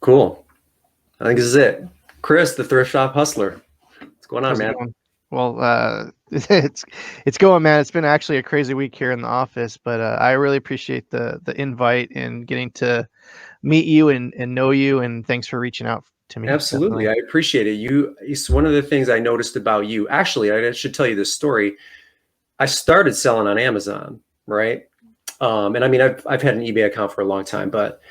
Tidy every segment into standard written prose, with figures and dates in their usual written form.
Cool. I think this is it. Chris, the thrift shop hustler. What's going on, How's it man? going? Well, it's going, man. It's been actually a crazy week here in the office, but I really appreciate the invite and getting to meet you and know you. And thanks for reaching out to me. Absolutely. Definitely. I appreciate it. It's one of the things I noticed about you. Actually, I should tell you this story. I started selling on Amazon, right? And I mean, I've had an eBay account for a long time, but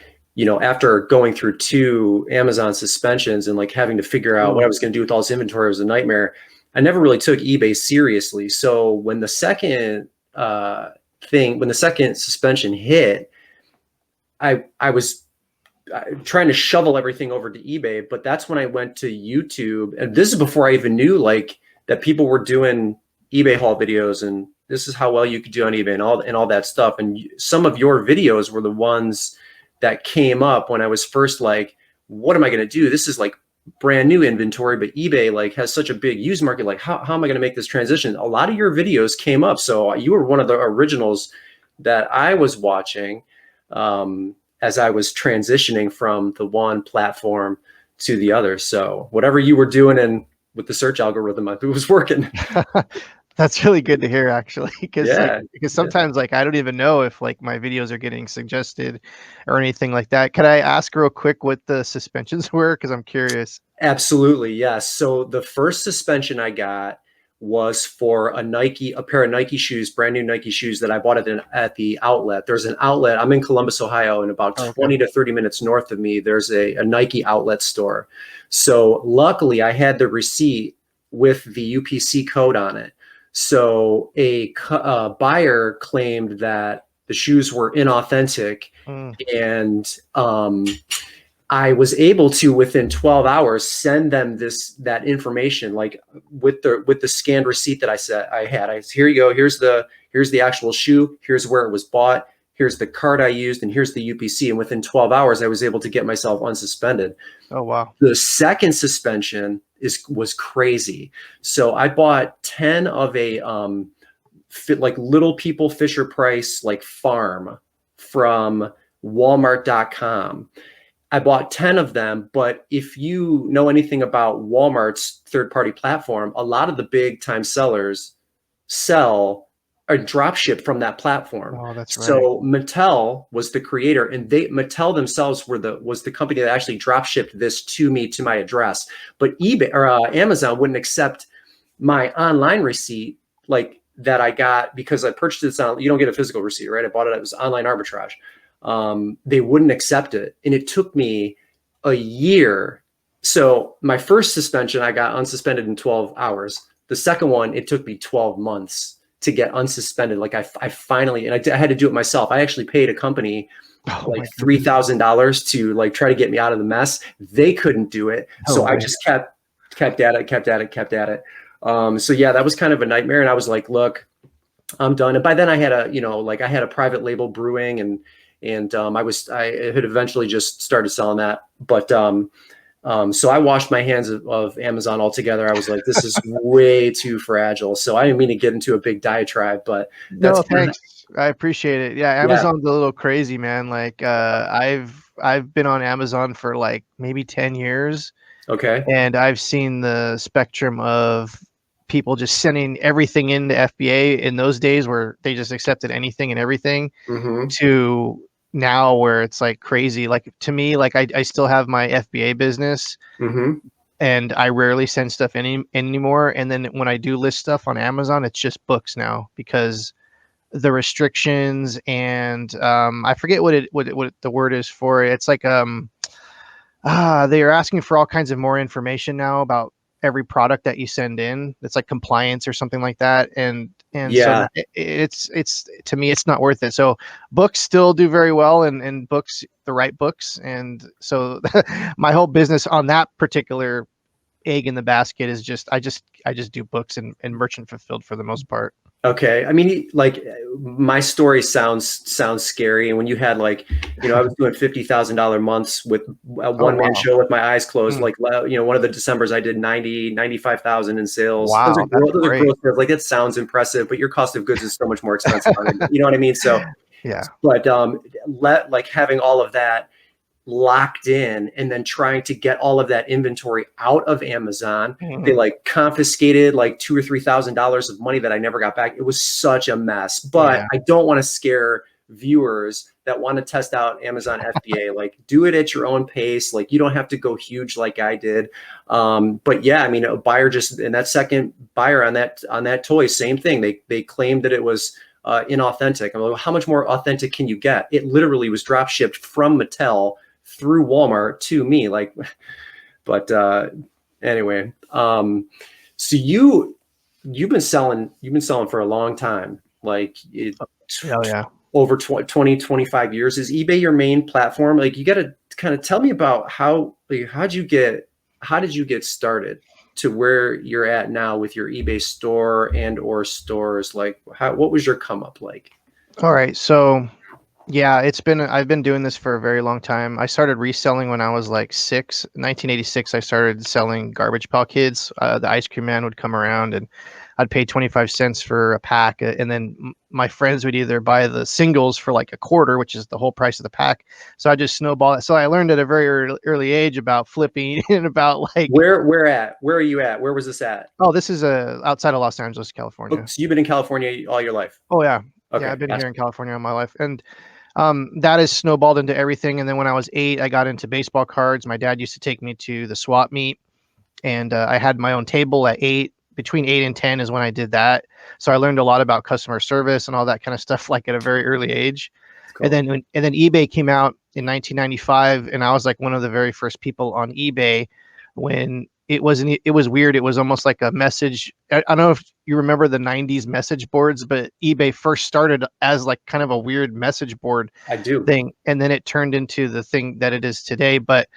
after going through two Amazon suspensions and like having to figure out what I Ooh. was going to do with all this inventory was a nightmare. I never really took eBay seriously. So when the second when the second suspension hit, I was trying to shovel everything over to eBay, but that's when I went to YouTube, and this is before I even knew like that people were doing eBay haul videos, and this is how well you could do on eBay and all that stuff. And some of your videos were the ones that came up when I was first like, what am I going to do? This is like brand new inventory, but eBay like has such a big used market. Like, how am I going to make this transition? A lot of your videos came up, so you were one of the originals that I was watching. As I was transitioning from the one platform to the other. So whatever you were doing and with the search algorithm, it was working. That's really good to hear, actually, because Yeah. sometimes like I don't even know if like my videos are getting suggested or anything like that. Could I ask real quick what the suspensions were? Because I'm curious. Absolutely. Yes. So the first suspension I got was for a pair of Nike shoes, brand new Nike shoes that I bought at the outlet. There's an outlet. I'm in Columbus, Ohio, and about Oh, okay. 20 to 30 minutes north of me, there's a Nike outlet store. So luckily I had the receipt with the UPC code on it. So a buyer claimed that the shoes were inauthentic, Mm. and I was able to within 12 hours send them that information, like with the scanned receipt that I had. Here you go. Here's the actual shoe. Here's where it was bought. Here's the card I used, and here's the UPC. And within 12 hours, I was able to get myself unsuspended. Oh, wow. The second suspension was crazy. So I bought 10 of a like Little People Fisher Price like farm from Walmart.com. I bought 10 of them, but if you know anything about Walmart's third-party platform, a lot of the big time sellers sell or drop ship from that platform. Oh, that's right. So Mattel was the creator, and Mattel themselves was the company that actually drop shipped this to me to my address. But eBay or Amazon wouldn't accept my online receipt like that I got because I purchased this on. You don't get a physical receipt, right? I bought it. It was online arbitrage. They wouldn't accept it. And it took me a year. So my first suspension, I got unsuspended in 12 hours. The second one, it took me 12 months to get unsuspended. Like I finally, and I had to do it myself. I actually paid a company like $3,000 to like try to get me out of the mess. They couldn't do it. So I just kept at it. So yeah, that was kind of a nightmare. And I was like, look, I'm done. And by then I had I had a private label brewing, and I had eventually just started selling that. But so I washed my hands of Amazon altogether. I was like, this is way too fragile. So I didn't mean to get into a big diatribe, but that's No, thanks. I appreciate it. Yeah, Amazon's a little crazy, man. Like I've been on Amazon for like maybe 10 years. Okay. And I've seen the spectrum of people just sending everything into FBA in those days where they just accepted anything and everything, to now where it's like crazy. Like to me, like I still have my FBA business, and I rarely send stuff anymore. And then when I do list stuff on Amazon, it's just books now because the restrictions and I forget what the word is for it. It's like they are asking for all kinds of more information now about every product that you send in. It's like compliance or something like that. And so it's to me, it's not worth it. So books still do very well, and books, the right books. And so my whole business on that particular egg in the basket is just, I just do books and merchant fulfilled for the most part. Okay. I mean, like my story sounds scary. And when you had like, I was doing $50,000 months with a one-man show with my eyes closed. Like, one of the Decembers I did 95,000 in sales. Wow, Those that's are great. gross sales. Like, that sounds impressive, but your cost of goods is so much more expensive. You know what I mean? So, Yeah. but like having all of that, locked in and then trying to get all of that inventory out of Amazon. They like confiscated like $2,000 or $3,000 of money that I never got back. It was such a mess, but Yeah. I don't want to scare viewers that want to test out Amazon FBA. Like, do it at your own pace. Like, you don't have to go huge like I did. But yeah, I mean, a buyer just, and that second buyer on that toy, same thing. They claimed that it was inauthentic. I'm like, how much more authentic can you get? It literally was drop shipped from Mattel through Walmart to me. Like, but anyway, so you've been selling for a long time, like Yeah. over 20, 25 years. Is eBay your main platform? Like, you got to kind of tell me about how did you get started to where you're at now with your eBay store and or stores? Like, what was your come up like? All right. So yeah, I've been doing this for a very long time. I started reselling when I was like 1986. I started selling Garbage Pail Kids. The ice cream man would come around and I'd pay 25 cents for a pack. And then my friends would either buy the singles for like a quarter, which is the whole price of the pack. So I just snowball it. So I learned at a very early age about flipping and about like, where are you at? Where was this at? oh, this is outside of Los Angeles, Oh, California. so you've been in California all your life? Oh yeah. Okay, Yeah, I've been gotcha. here in California all my life. And that has snowballed into everything. And then when I was 8, I got into baseball cards. My dad used to take me to the swap meet, and I had my own table at 8. Between 8 and 10 is when I did that. So I learned a lot about customer service and all that kind of stuff, like at a very early age. Cool. And then eBay came out in 1995, and I was like one of the very first people on eBay when it was weird. It was almost like a message. I don't know if you remember the 90s message boards, but eBay first started as like kind of a weird message board I do. thing, and then it turned into the thing that it is today. But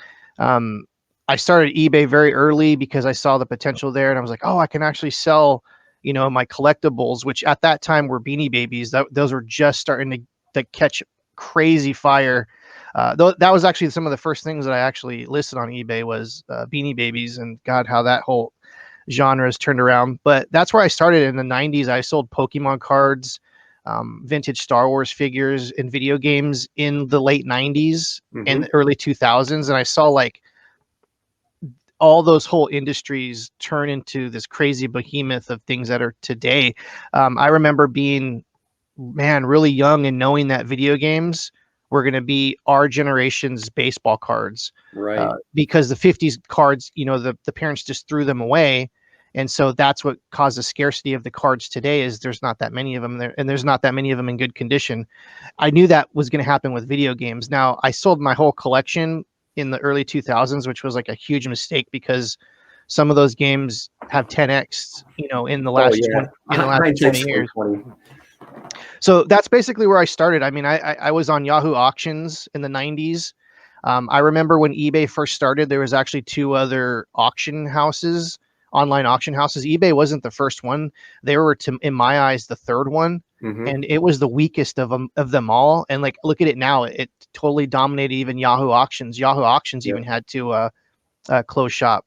I started eBay very early because I saw the potential there, and I was like, oh, I can actually sell, my collectibles, which at that time were Beanie Babies. Those were just starting to catch crazy fire. That was actually some of the first things that I actually listed on eBay was Beanie Babies, and God, how that whole genre has turned around. But that's where I started in the 90s. I sold Pokemon cards, vintage Star Wars figures, and video games in the late 90s and the early 2000s. And I saw like all those whole industries turn into this crazy behemoth of things that are today. I remember being, really young and knowing that video games were going to be our generation's baseball cards, Right. because the 50s cards, the parents just threw them away. And so that's what caused the scarcity of the cards today is there's not that many of them there, and there's not that many of them in good condition. I knew that was going to happen with video games. Now, I sold my whole collection in the early 2000s, which was like a huge mistake because some of those games have 10x, in the last 20 years. 20. So that's basically where I started. I mean, I was on Yahoo Auctions in the 90s. I remember when eBay first started, there was actually 2 other online auction houses. eBay wasn't the first one. They were, in my eyes, the third one. And it was the weakest of them all. And like, look at it now. It totally dominated even Yahoo Auctions. Yahoo Auctions even had to close shop.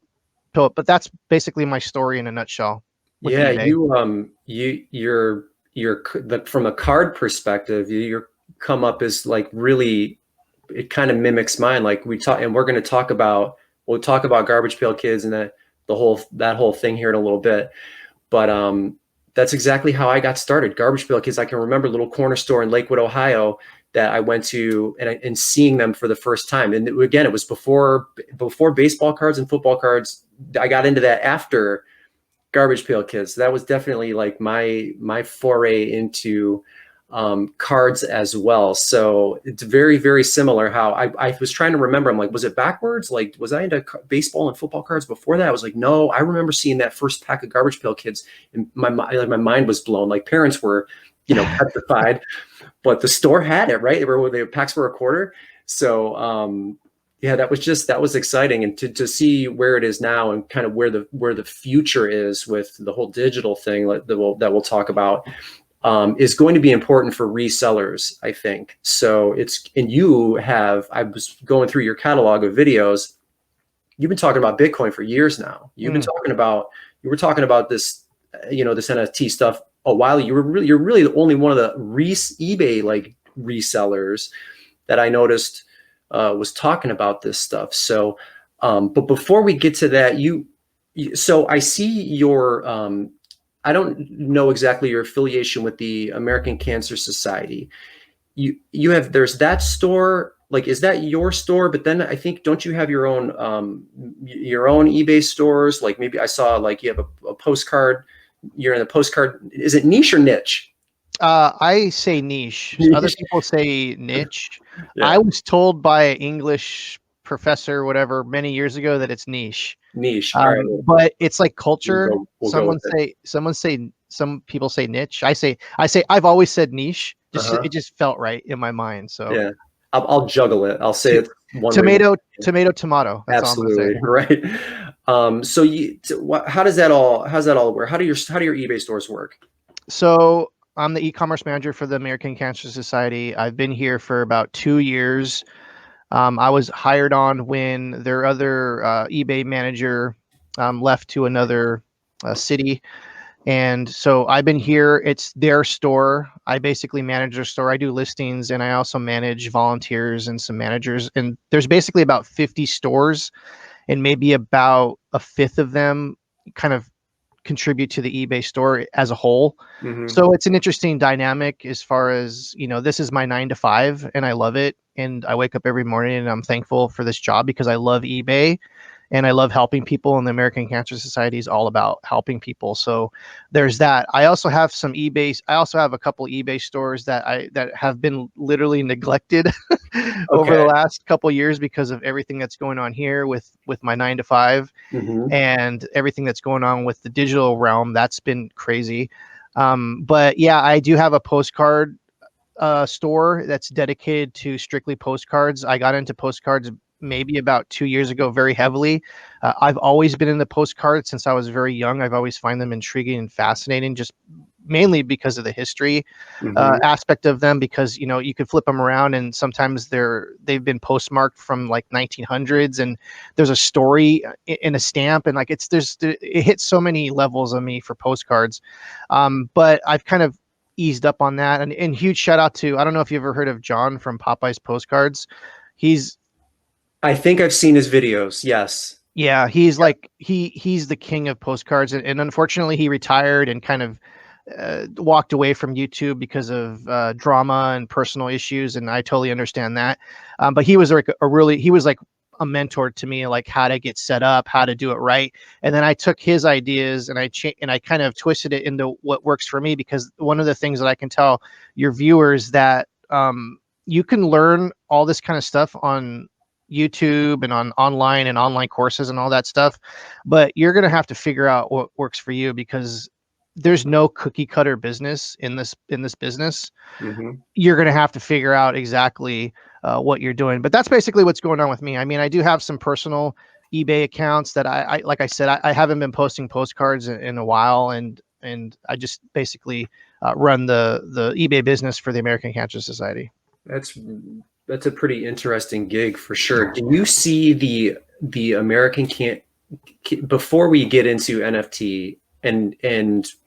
So, but that's basically my story in a nutshell. Yeah, eBay. you're from a card perspective, your come up is like really, it kind of mimics mine. Like we'll talk about Garbage Pail Kids and that whole thing here in a little bit. But that's exactly how I got started. Garbage Pail Kids. I can remember a little corner store in Lakewood, Ohio, that I went to and seeing them for the first time. And again, it was before baseball cards and football cards. I got into that after Garbage Pail Kids. That was definitely like my foray into cards as well. So it's very, very similar how I was trying to remember. I'm like, was it backwards? Like, was I into baseball and football cards before that? I was like, no, I remember seeing that first pack of Garbage Pail Kids and my mind was blown. Like parents were, petrified, but the store had it, right? The packs were a quarter. So, yeah, that was exciting. And to see where it is now and kind of where the future is with the whole digital thing that we'll talk about, is going to be important for resellers, I think. So I was going through your catalog of videos. You've been talking about Bitcoin for years now. You were talking about this, this NFT stuff a while. You're really the only one of the eBay like resellers that I noticed was talking about this stuff. So, but before we get to that, so I see your, I don't know exactly your affiliation with the American Cancer Society. You have, there's that store, like, is that your store? But then I think, don't you have your own eBay stores? Like maybe I saw like you have a postcard, you're in the postcard. Is it niche or niche? I say niche. Other Niche. people say niche. I Yeah. was told by an English professor, whatever, many years ago that it's niche. Niche. All right. But it's like culture. We'll go with it. Some people say niche. I say I've always said niche. Just Uh-huh. it just felt right in my mind. So Yeah. I'll juggle it. I'll say t- it's one way. tomato. That's all I'm gonna say. Absolutely. Right. So how's that all work? How do your eBay stores work? So I'm the e-commerce manager for the American Cancer Society. I've been here for about 2 years. I was hired on when their other eBay manager left to another city. And so I've been here. It's their store. I basically manage their store. I do listings and I also manage volunteers and some managers. And there's basically about 50 stores, and maybe about a fifth of them kind of contribute to the eBay store as a whole. Mm-hmm. So it's an interesting dynamic as far as, this is my 9 to 5 and I love it. And I wake up every morning and I'm thankful for this job because I love eBay and I love helping people. And the American Cancer Society is all about helping people. So there's that. I also have a couple eBay stores that have been literally neglected over the Okay. last couple years because of everything that's going on here with my 9 to 5 Mm-hmm. and everything that's going on with the digital realm. That's been crazy. But yeah, I do have a postcard store that's dedicated to strictly postcards. I got into postcards maybe about 2 years ago very heavily. I've always been into postcards since I was very young. I've always find them intriguing and fascinating, just mainly because of the history Mm-hmm. aspect of them, because you could flip them around and sometimes they've been postmarked from like 1900s and there's a story in a stamp, and like it hits so many levels of me for postcards. But I've kind of eased up on that, and huge shout out to, I don't know if you ever heard of John from Popeye's Postcards. He's I think I've seen his videos. Yes. Yeah, he's Yep. like he's the king of postcards, and unfortunately he retired and kind of walked away from YouTube because of drama and personal issues, and I totally understand that. But he was like he was like a mentor to me, like how to get set up, how to do it right. And then I took his ideas and I kind of twisted it into what works for me, because one of the things that I can tell your viewers that you can learn all this kind of stuff on YouTube and on online and online courses and all that stuff, but you're going to have to figure out what works for you, because there's no cookie cutter business in this business. Mm-hmm. You're going to have to figure out exactly what you're doing. But that's basically what's going on with me. I mean, I do have some personal eBay accounts that I like I said, I haven't been posting postcards in a while, and I just basically run the eBay business for the American Cancer Society. That's that's a pretty interesting gig for sure. Do you see the American can't before we get into NFT, and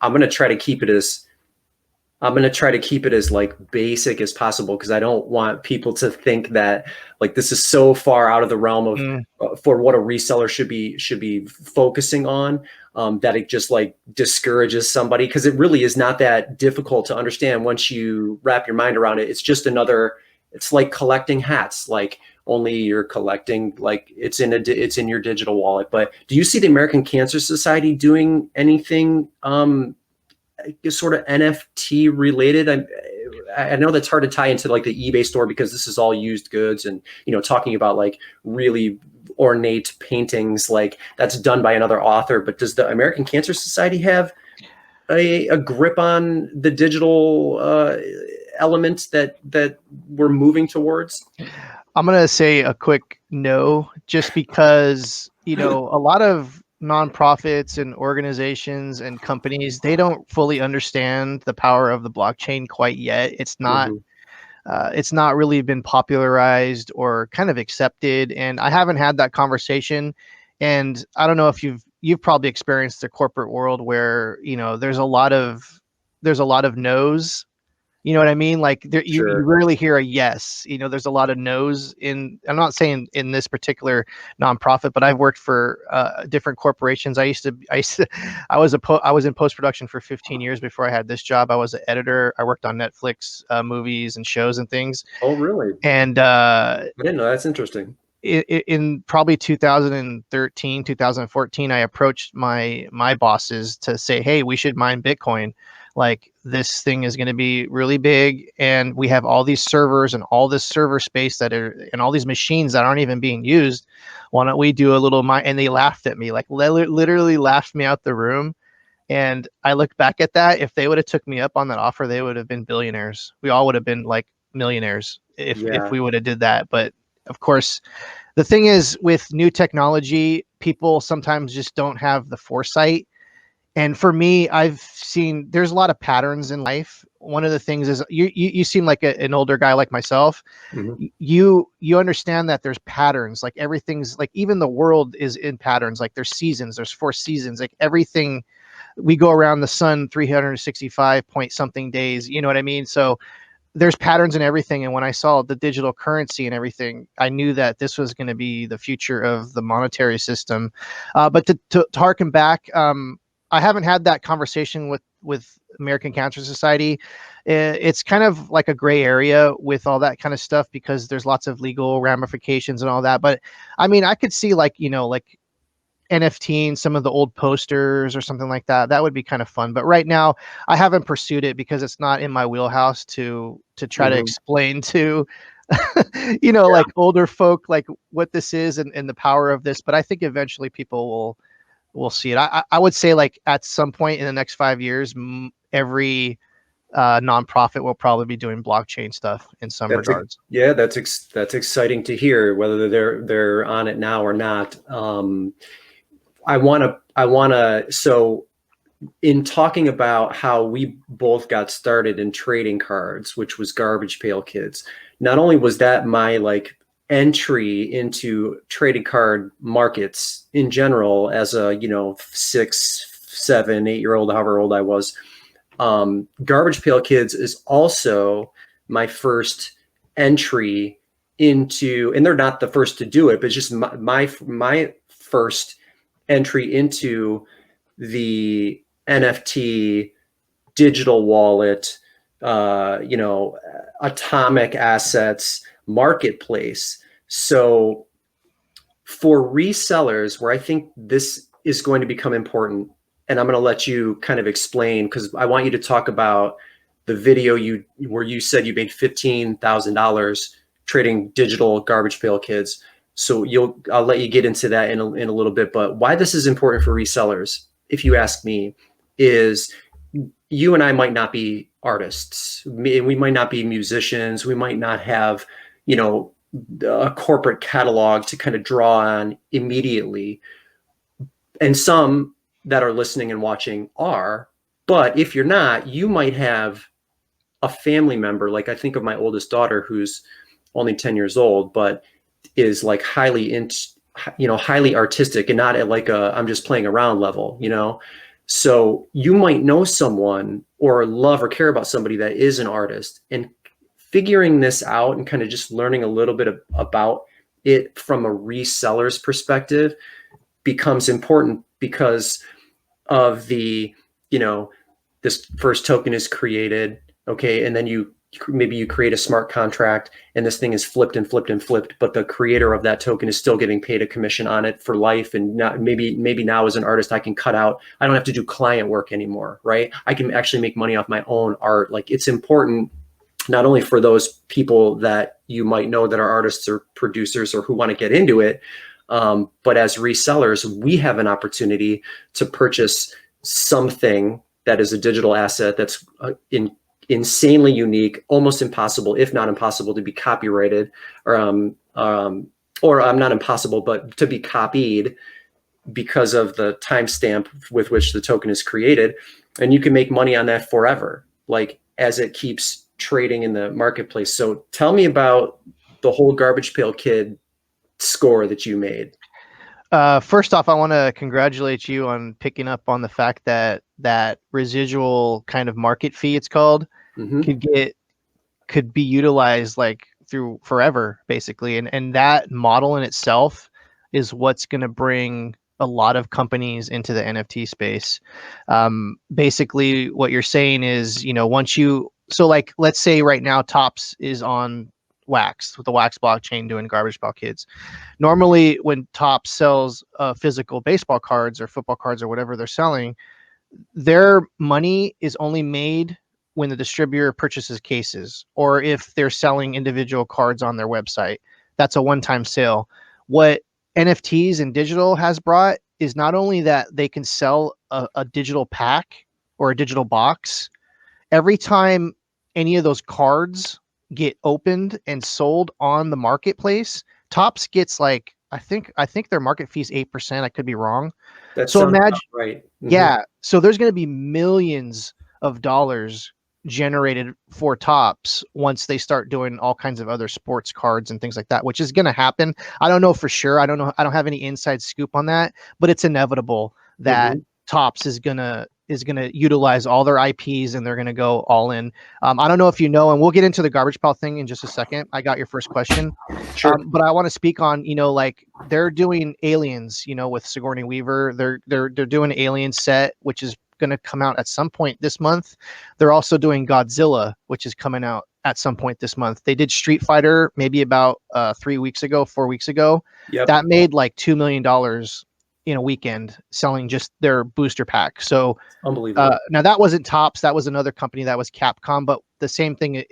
I'm gonna try to keep it as like basic as possible, because I don't want people to think that like this is so far out of the realm of Mm, for what a reseller should be focusing on, that it just like discourages somebody, because it really is not that difficult to understand once you wrap your mind around it. It's just another. It's like collecting hats, like only you're collecting like it's in your digital wallet. But do you see the American Cancer Society doing anything sort of NFT related? I know that's hard to tie into like the eBay store, because this is all used goods, and talking about like really ornate paintings, like that's done by another author. But does the American Cancer Society have a grip on the digital element that we're moving towards? I'm gonna say a quick no, just because a lot of nonprofits and organizations and companies, they don't fully understand the power of the blockchain quite yet. Hmm. It's not really been popularized or kind of accepted, and I haven't had that conversation. And I don't know if you've probably experienced the corporate world where there's a lot of no's You know what I mean? Like there, you Sure. rarely hear a yes. There's a lot of no's in. I'm not saying in this particular nonprofit, but I've worked for different corporations. I was in post production for 15 years before I had this job. I was an editor. I worked on Netflix movies and shows and things. Oh, really? And I didn't know. That's interesting. in probably 2013, 2014, I approached my bosses to say, hey, we should mine Bitcoin. Like this thing is going to be really big, and we have all these servers and all this server space that are and all these machines that aren't even being used. Why don't we do a little mine? And they laughed at me, like literally laughed me out the room. And I look back at that. If they would have took me up on that offer, they would have been billionaires. We all would have been like millionaires if Yeah. we would have did that. But of course, the thing is with new technology, people sometimes just don't have the foresight. And for me, I've seen there's a lot of patterns in life. One of the things is you seem like an older guy like myself. Hmm. You understand that there's patterns. Like everything's like even the world is in patterns. Like there's seasons. There's 4 seasons. Like everything, we go around the sun 365 point something days. You know what I mean? So there's patterns in everything. And when I saw the digital currency and everything, I knew that this was going to be the future of the monetary system. But to harken back, I haven't had that conversation with American Cancer Society. It's kind of like a gray area with all that kind of stuff because there's lots of legal ramifications and all that. But I mean, I could see like, like NFTing some of the old posters or something like that. That would be kind of fun. But right now, I haven't pursued it because it's not in my wheelhouse to try to Hmm. explain to Yeah. like older folk like what this is and the power of this. But I think eventually people will see it. I would say like at some point in the next 5 years, every nonprofit will probably be doing blockchain stuff in some regards. Yeah, that's exciting to hear, whether they're on it now or not. So in talking about how we both got started in trading cards, which was Garbage Pail Kids, not only was that my like entry into trading card markets in general as a, 6, 7, 8 year old, however old I was. Garbage Pail Kids is also my first entry into, and they're not the first to do it, but just my first entry into the NFT digital wallet, atomic assets marketplace. So for resellers, where I think this is going to become important, and I'm going to let you kind of explain because I want you to talk about the video where you said you made $15,000 trading digital Garbage Pail Kids. So I'll let you get into that in a little bit. But why this is important for resellers, if you ask me, is you and I might not be artists. We might not be musicians. We might not have, a corporate catalog to kind of draw on immediately. And some that are listening and watching are. But if you're not, you might have a family member. Like I think of my oldest daughter, who's only 10 years old, but is like highly artistic and not at like I'm just playing around level. So you might know someone or love or care about somebody that is an artist, and figuring this out and kind of just learning a little bit about it from a reseller's perspective becomes important because of this first token is created. Okay. And then maybe you create a smart contract and this thing is flipped and flipped and flipped, but the creator of that token is still getting paid a commission on it for life. And not, maybe now as an artist, I can cut out, I don't have to do client work anymore, right? I can actually make money off my own art. Like it's important not only for those people that you might know that are artists or producers or who want to get into it, but as resellers, we have an opportunity to purchase something that is a digital asset that's insanely unique, almost impossible, if not impossible, to be copyrighted, or not impossible, but to be copied because of the timestamp with which the token is created. And you can make money on that forever, like as it keeps trading in the marketplace. So tell me about the whole Garbage Pail Kid score that you made. First off, I want to congratulate you on picking up on the fact that residual kind of market fee, it's called, Hmm. could be utilized like through forever, basically. And that model in itself is what's going to bring a lot of companies into the NFT space. Basically, what you're saying is, once you, so like, let's say right now, Tops is on Wax with the Wax blockchain doing garbage pail kids. Normally, when Tops sells physical baseball cards or football cards or whatever they're selling, their money is only made when the distributor purchases cases or if they're selling individual cards on their website. That's a one-time sale. What NFTs and digital has brought is not only that they can sell a digital pack or a digital box, every time any of those cards get opened and sold on the marketplace, Tops gets like, I think their market fee is 8%. I could be wrong. That So sounds about imagine, right. Hmm. yeah. So there's going to be millions of dollars generated for Tops once they start doing all kinds of other sports cards and things like that, which is going to happen. I don't know for sure. I don't know. I don't have any inside scoop on that, but it's inevitable that Hmm. Tops is gonna utilize all their IPs and they're gonna go all in. I don't know if you know, and we'll get into the garbage pail thing in just a second. I got your first question. Sure. But I want to speak on, like they're doing Aliens, with Sigourney Weaver. They're doing an Alien set, which is going to come out at some point this month. They're also doing Godzilla, which is coming out at some point this month. They did Street Fighter maybe about 3 weeks ago, 4 weeks ago. Yep. That made like $2 million in a weekend selling just their booster pack. So Unbelievable. now that wasn't Tops. That was another company. That was Capcom. But the same thing.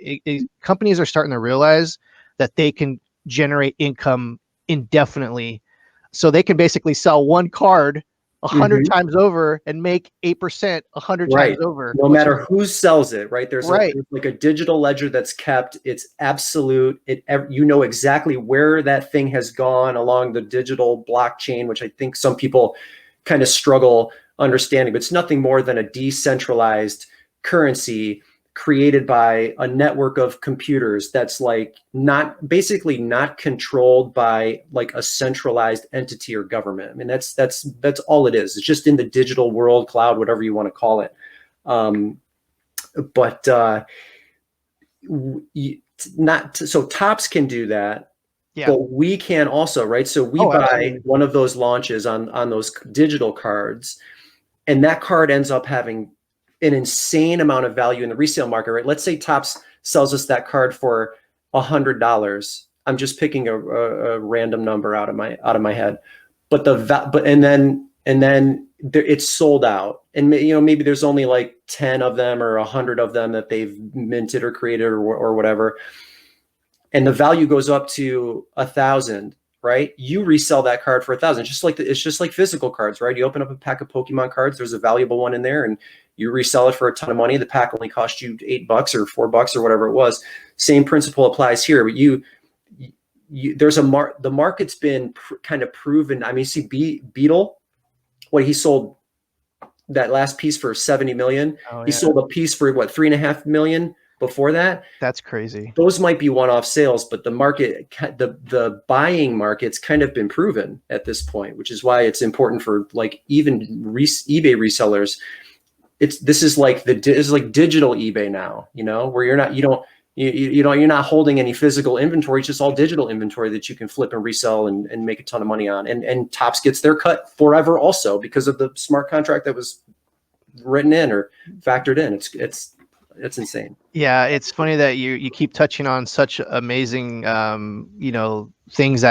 Companies are starting to realize that they can generate income indefinitely. So they can basically sell one card 100 Hmm. times over and make 8% 100 times Right. over, No which is matter who sells it, right? right. There's like a digital ledger that's kept. It's absolute. You know exactly where that thing has gone along the digital blockchain, which I think some people kind of struggle understanding. But it's nothing more than a decentralized currency created by a network of computers that's like not controlled by like a centralized entity or government. I mean, that's all it is. It's just in the digital world, cloud, whatever you want to call it. um, but not so Tops can do that, Yeah. but we can also, right? So we Oh, buy absolutely. one of those launches on those digital cards, and that card ends up having an insane amount of value in the resale market, right? Let's say Tops sells us that card for $100. I'm just picking a random number out of my head, but it's sold out, and maybe there's only like 10 of them or 100 of them that they've minted or created or whatever, and the value goes up to 1,000, right? You resell that card for 1,000. It's just like physical cards, right? You open up a pack of Pokemon cards, there's a valuable one in there, and you resell it for a ton of money. The pack only cost you $8 or $4 or whatever it was. Same principle applies here, but the market's been kind of proven. I mean, see Beetle, what he sold that last piece for 70 million. Oh, He yeah. sold a piece for what, 3.5 million before that. That's crazy. Those might be one-off sales, but the buying market's kind of been proven at this point, which is why it's important for like even eBay resellers. This is like digital eBay now, where you're not holding any physical inventory. It's just all digital inventory that you can flip and resell and make a ton of money on. And Tops gets their cut forever also because of the smart contract that was written in or factored in. It's insane. Yeah, it's funny that you keep touching on such amazing things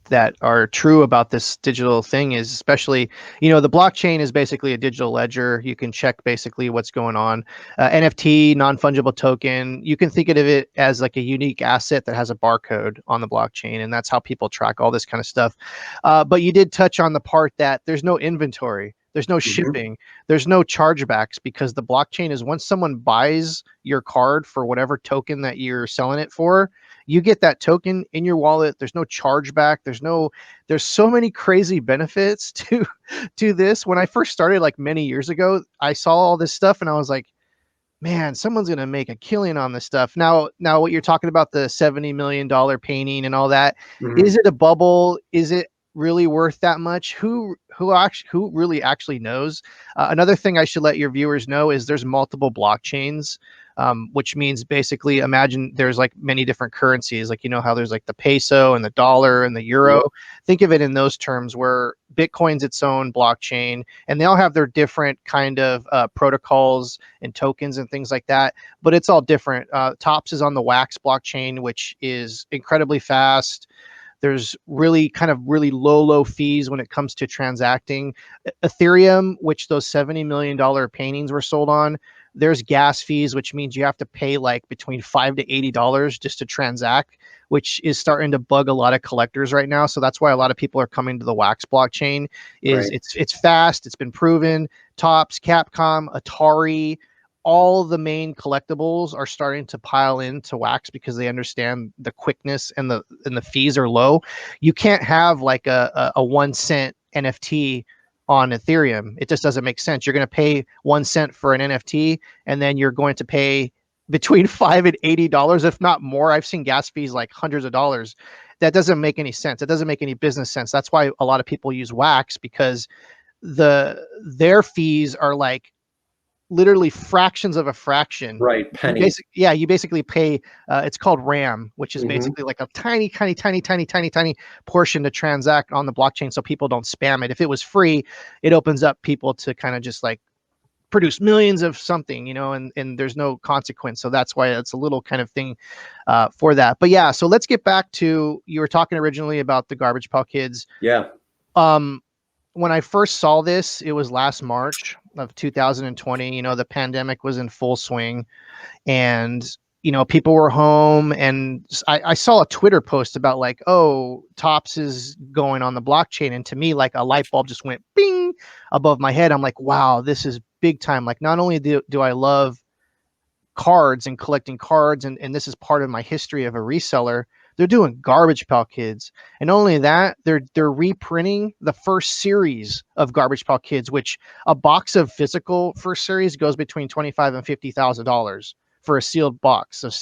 that are true about this digital thing, is especially, the blockchain is basically a digital ledger. You can check basically what's going on. NFT, non-fungible token, you can think of it as like a unique asset that has a barcode on the blockchain, and that's how people track all this kind of stuff. But you did touch on the part that there's no inventory, there's no Mm-hmm. shipping, there's no chargebacks, because the blockchain is, once someone buys your card for whatever token that you're selling it for, you get that token in your wallet. There's no chargeback. There's so many crazy benefits to this. When I first started like many years ago, I saw all this stuff and I was like, man, someone's going to make a killing on this stuff. Now what you're talking about, the $70 million painting and all that, Mm-hmm. is it a bubble? Is it really worth that much? Who really actually knows? Another thing I should let your viewers know is there's multiple blockchains which means basically imagine there's like many different currencies, like, you know, how there's like the peso and the dollar and the euro. Yep. Think of it in those terms, where Bitcoin's its own blockchain, and they all have their different kind of protocols and tokens and things like that, but it's all different. Tops is on the Wax blockchain, which is incredibly fast. There's really low fees when it comes to transacting. Ethereum, which those $70 million paintings were sold on, there's gas fees, which means you have to pay like between $5 to $80 just to transact, which is starting to bug a lot of collectors right now. So that's why a lot of people are coming to the Wax blockchain. Is Right. it's fast, it's been proven. Tops, Capcom, Atari, all the main collectibles are starting to pile into Wax because they understand the quickness, and the fees are low. You can't have like a 1 cent NFT on Ethereum. It just doesn't make sense. You're going to pay 1 cent for an NFT, and then you're going to pay between $5 and $80, if not more. I've seen gas fees like hundreds of dollars. That doesn't make any sense. It doesn't make any business sense. That's why a lot of people use Wax, because their fees are like literally fractions of a fraction. Right. Pennies. You basically pay, it's called RAM, which is Hmm. basically like a tiny portion to transact on the blockchain, so people don't spam it. If it was free, it opens up people to kind of just like produce millions of something, you know, and there's no consequence. So that's why it's a little kind of thing for that. But yeah, so let's get back to, you were talking originally about the Garbage Pail Kids. Yeah. um when I first saw this, it was last March of 2020. You know, the pandemic was in full swing, and you know, people were home, and I saw a Twitter post about like, oh, Tops is going on the blockchain, and to me, like a light bulb just went bing above my head. I'm like, wow, this is big time. Like, not only do I love cards and collecting cards, and this is part of my history of a reseller, they're doing Garbage Pail Kids. And not only that, they're reprinting the first series of Garbage Pail Kids, which a box of physical first series goes between $25,000 and $50,000 for a sealed box of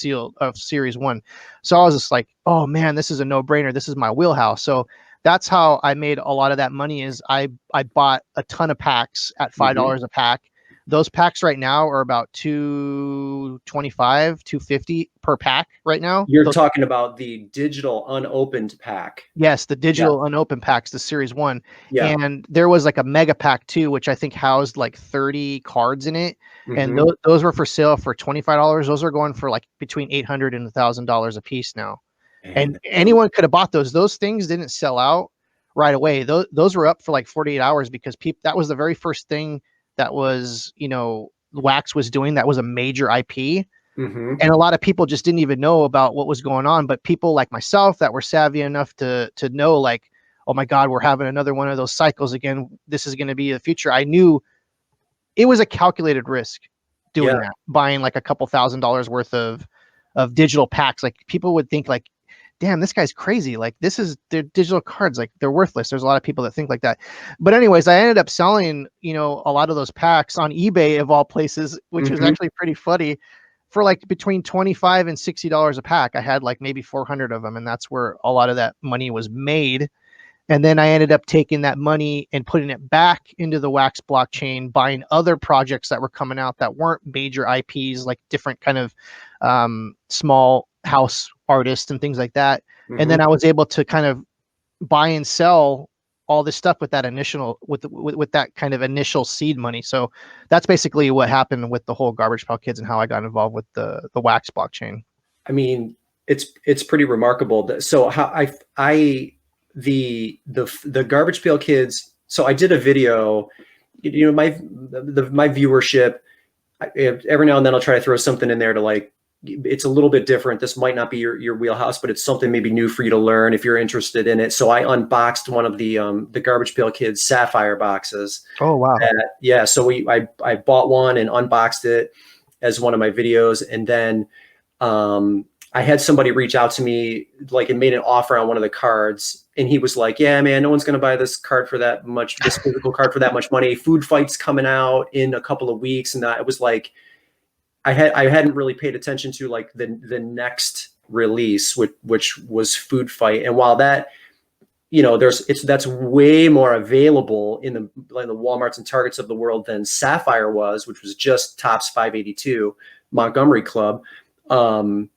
series one. So I was just like, oh man, this is a no-brainer. This is my wheelhouse. So that's how I made a lot of that money. Is I bought a ton of packs at $5 a pack. Those packs right now are about 225, 250 per pack right now. You're talking about the digital unopened pack. Yes, the Yeah. digital unopened packs, the series one. Yeah. And there was like a mega pack too, which I think housed like 30 cards in it. And Hmm. those were for sale for $25. Those are going for like between $800 and $1,000 a piece now. Man, And anyone could have bought those. Those things didn't sell out right away. Those were up for like 48 hours because that was the very first thing that was, you know, Wax was doing. That was a major IP. hmm. And a lot of people just didn't even know about what was going on. But people like myself that were savvy enough to know, like, oh my God, we're having another one of those cycles again. This is going to be the future. I knew it was a calculated risk doing Yeah. that, buying like a couple $1,000s worth of digital packs. Like, people would think like, damn, this guy's crazy. Like, this is their digital cards. Like, they're worthless. There's a lot of people that think like that. But anyways, I ended up selling, you know, a lot of those packs on eBay of all places, which was Hmm. actually pretty funny, for like between $25 and $60 a pack. I had like maybe 400 of them, and that's where a lot of that money was made. And then I ended up taking that money and putting it back into the Wax blockchain, buying other projects that were coming out that weren't major IPs, like different kind of small house artists and things like that. And Hmm. then I was able to kind of buy and sell all this stuff with that with that kind of initial seed money. So that's basically what happened with the whole Garbage Pail Kids and how I got involved with the Wax blockchain. I mean, it's pretty remarkable. So how the Garbage Pail Kids. So I did a video. You know, my viewership. Every now and then I'll try to throw something in there to like. It's a little bit different. This might not be your wheelhouse, but it's something maybe new for you to learn if you're interested in it. So I unboxed one of the Garbage Pail Kids Sapphire boxes. Oh wow. Yeah. So I bought one and unboxed it as one of my videos, and then I had somebody reach out to me, like, and made an offer on one of the cards, and he was like, "Yeah, man, no one's going to buy this card for that much. This physical card for that much money. Food Fight's coming out in a couple of weeks," and I was like, I hadn't really paid attention to like the next release, which was Food Fight, and while that, you know, that's way more available in the Walmarts and Targets of the world than Sapphire was, which was just Tops 582. Montgomery Club. There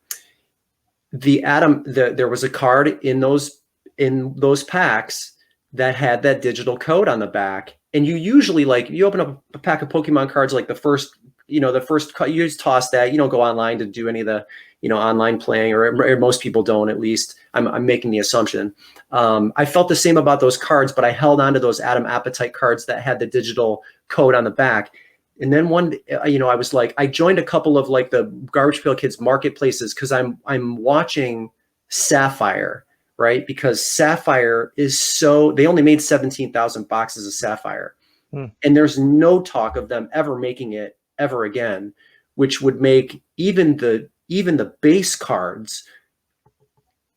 was a card in those packs that had that digital code on the back. And you usually, like, you open up a pack of Pokemon cards, like the first you just toss that. You don't go online to do any of the, online playing, or most people don't, at least. I'm making the assumption. I felt the same about those cards, but I held on to those Adam Appetite cards that had the digital code on the back. And then I was like, I joined a couple of like the Garbage Pail Kids marketplaces because I'm watching Sapphire, right? Because Sapphire they only made 17,000 boxes of Sapphire. And there's no talk of them ever making it ever again, which would make even the base cards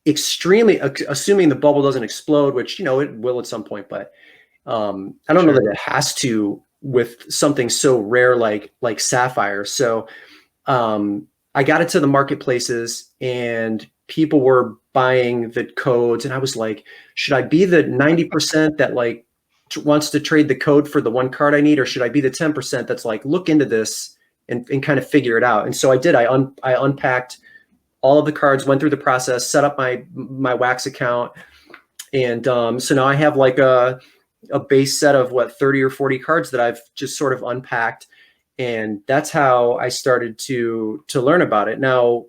extremely, assuming the bubble doesn't explode, which, it will at some point, but I don't know that it has to with something so rare like Sapphire. So I got it to the marketplaces and people were buying the codes, and I was like, should I be the 90% that like wants to trade the code for the one card I need, or should I be the 10% that's like, look into this and kind of figure it out? And so I did. I unpacked all of the cards, went through the process, set up my Wax account, and so now I have like a base set of 30 or 40 cards that I've just sort of unpacked, and that's how I started to learn about it. Now,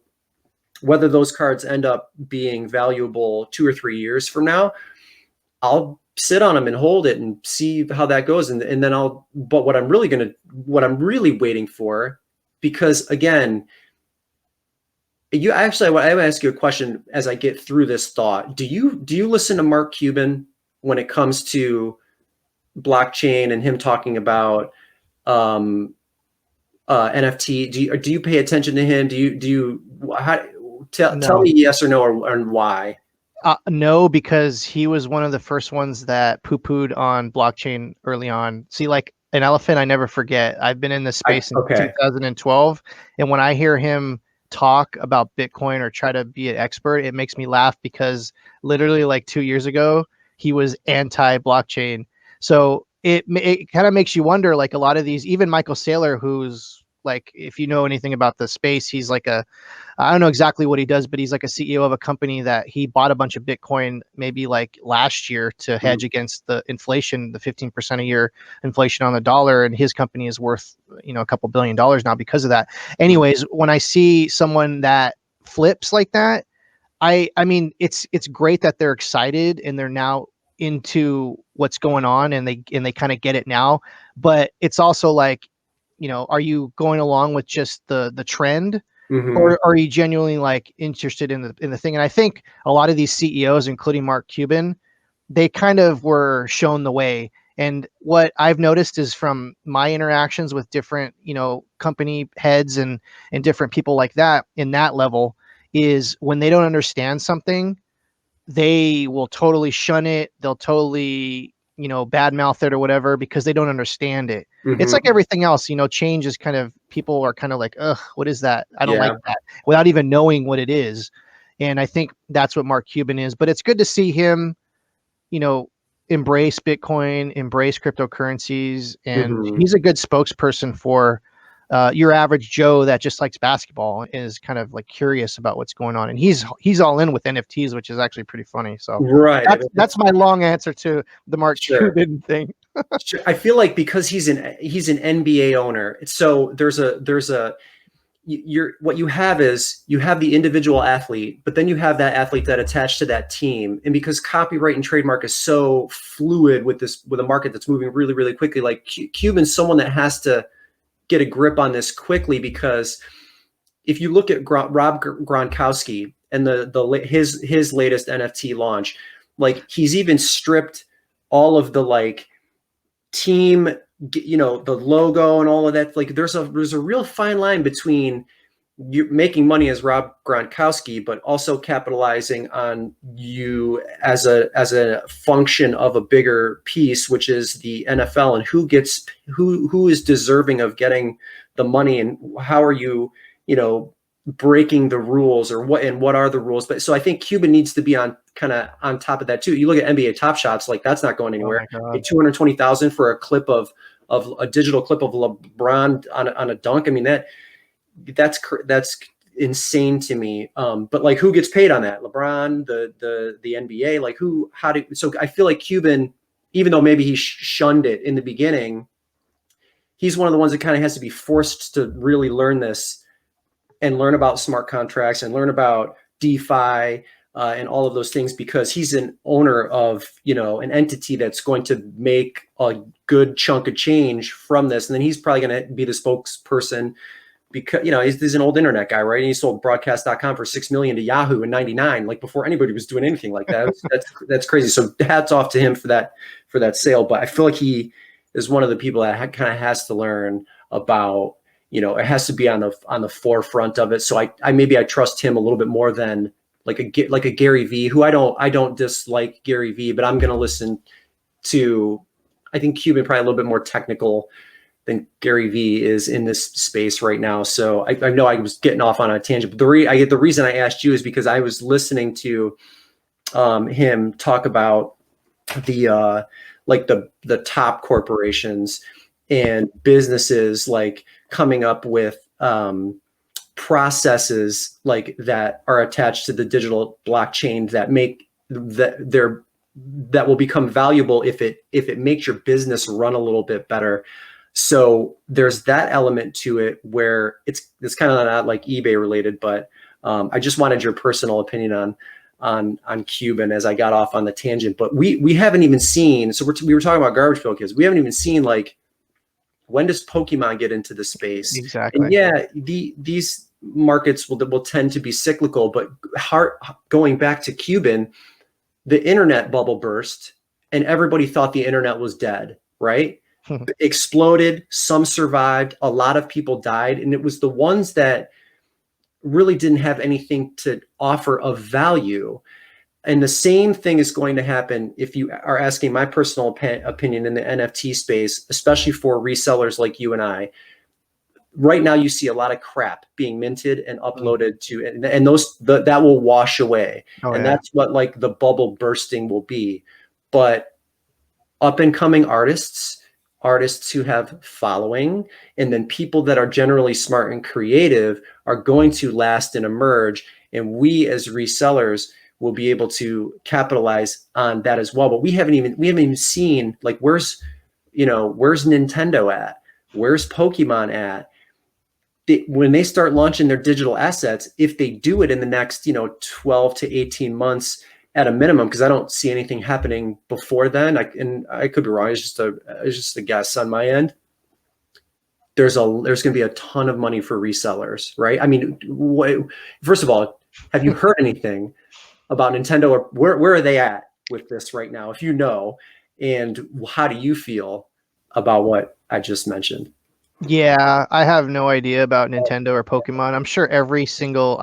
whether those cards end up being valuable 2 or 3 years from now, I'll sit on them and hold it and see how that goes, and then but what I'm really waiting for, because again, I want to ask you a question as I get through this thought. Do you listen to Mark Cuban when it comes to blockchain and him talking about NFT? Do you pay attention to him? Tell me yes or no, and why? No, because he was one of the first ones that poo-pooed on blockchain early on. See, like an elephant, I never forget. I've been in this space in 2012, and when I hear him talk about Bitcoin or try to be an expert, it makes me laugh, because literally like 2 years ago, he was anti-blockchain. So it kind of makes you wonder, like a lot of these, even Michael Saylor, who's like, if you know anything about the space, he's like I don't know exactly what he does, but he's like a CEO of a company that he bought a bunch of Bitcoin maybe like last year to hedge against the inflation, the 15% a year inflation on the dollar. And his company is worth, a couple $1 billion now because of that. Anyways, when I see someone that flips like that, I mean, it's great that they're excited and they're now into what's going on, and they kind of get it now. But it's also like, are you going along with just the trend? Or are you genuinely like interested in the thing? And I think a lot of these CEOs, including Mark Cuban, they kind of were shown the way. And what I've noticed is from my interactions with different, company heads and different people like that in that level, is when they don't understand something, they will totally shun it. They'll totally, badmouth it or whatever, because they don't understand it. It's like everything else, change is kind of, people are kind of like, ugh, what is that? I don't like that, without even knowing what it is. And I think that's what Mark Cuban is. But it's good to see him, embrace Bitcoin, embrace cryptocurrencies. And he's a good spokesperson for your average Joe that just likes basketball, is kind of like curious about what's going on. And he's all in with NFTs, which is actually pretty funny. So that's my long answer to the Mark Cuban thing. Sure. I feel like because he's an NBA owner, so what you have is you have the individual athlete, but then you have that athlete that attached to that team. And because copyright and trademark is so fluid with a market that's moving really, really quickly, like Cuban's someone that has to get a grip on this quickly, because if you look at Rob Gronkowski and his latest NFT launch, like he's even stripped all of the like team, the logo and all of that. Like there's a real fine line between you making money as Rob Gronkowski, but also capitalizing on you as a function of a bigger piece, which is the NFL, and who is deserving of getting the money, and how are you, breaking the rules, or what are the rules. But so I think Cuban needs to be on top of that too. You look at NBA Top Shots, like that's not going anywhere. Oh 220,000 for a clip of a digital clip of LeBron on a dunk. I mean, that's insane to me. But like, who gets paid on that? LeBron, the NBA, like who? How do? So I feel like Cuban, even though maybe he shunned it in the beginning, he's one of the ones that kind of has to be forced to really learn this and learn about smart contracts and learn about DeFi and all of those things, because he's an owner of, an entity that's going to make a good chunk of change from this. And then he's probably going to be the spokesperson because, he's an old internet guy, right? And he sold broadcast.com for 6 million to Yahoo in 99, like before anybody was doing anything like that. That's crazy. So hats off to him for that sale. But I feel like he is one of the people that kind of has to learn about, it has to be on the forefront of it. So I maybe I trust him a little bit more than like a Gary V, who I don't dislike Gary V, but I'm going to listen to, I think Cuban probably a little bit more technical than Gary V is in this space right now. So I know I was getting off on a tangent, but the reason I asked you is because I was listening to him talk about the top corporations and businesses like coming up with processes like that are attached to the digital blockchain that will become valuable if it makes your business run a little bit better. So there's that element to it where it's kind of not like eBay related, but I just wanted your personal opinion on Cuban as I got off on the tangent. But we haven't even seen, so we were talking about Garbage Pail Kids. We haven't even seen, like, when does Pokemon get into the space? Exactly. And yeah, these markets will tend to be cyclical, but going back to Cuban, the internet bubble burst and everybody thought the internet was dead, right? Exploded, some survived, a lot of people died, and it was the ones that really didn't have anything to offer of value. And the same thing is going to happen if you are asking my personal opinion in the NFT space, especially for resellers like you and I. Right now, you see a lot of crap being minted and uploaded to, and that will wash away. And that's what like the bubble bursting will be. But up and coming artists who have following, and then people that are generally smart and creative are going to last and emerge. And we as resellers will be able to capitalize on that as well. But we haven't even seen, like, where's Nintendo at? Where's Pokemon at? When they start launching their digital assets, if they do it in the next, 12 to 18 months at a minimum, because I don't see anything happening before then. I could be wrong. It's just a guess on my end. There's going to be a ton of money for resellers, right? I mean, first of all, have you heard anything about Nintendo, or where are they at with this right now, if you know, and how do you feel about what I just mentioned? Yeah, I have no idea about Nintendo or Pokemon. I'm sure every single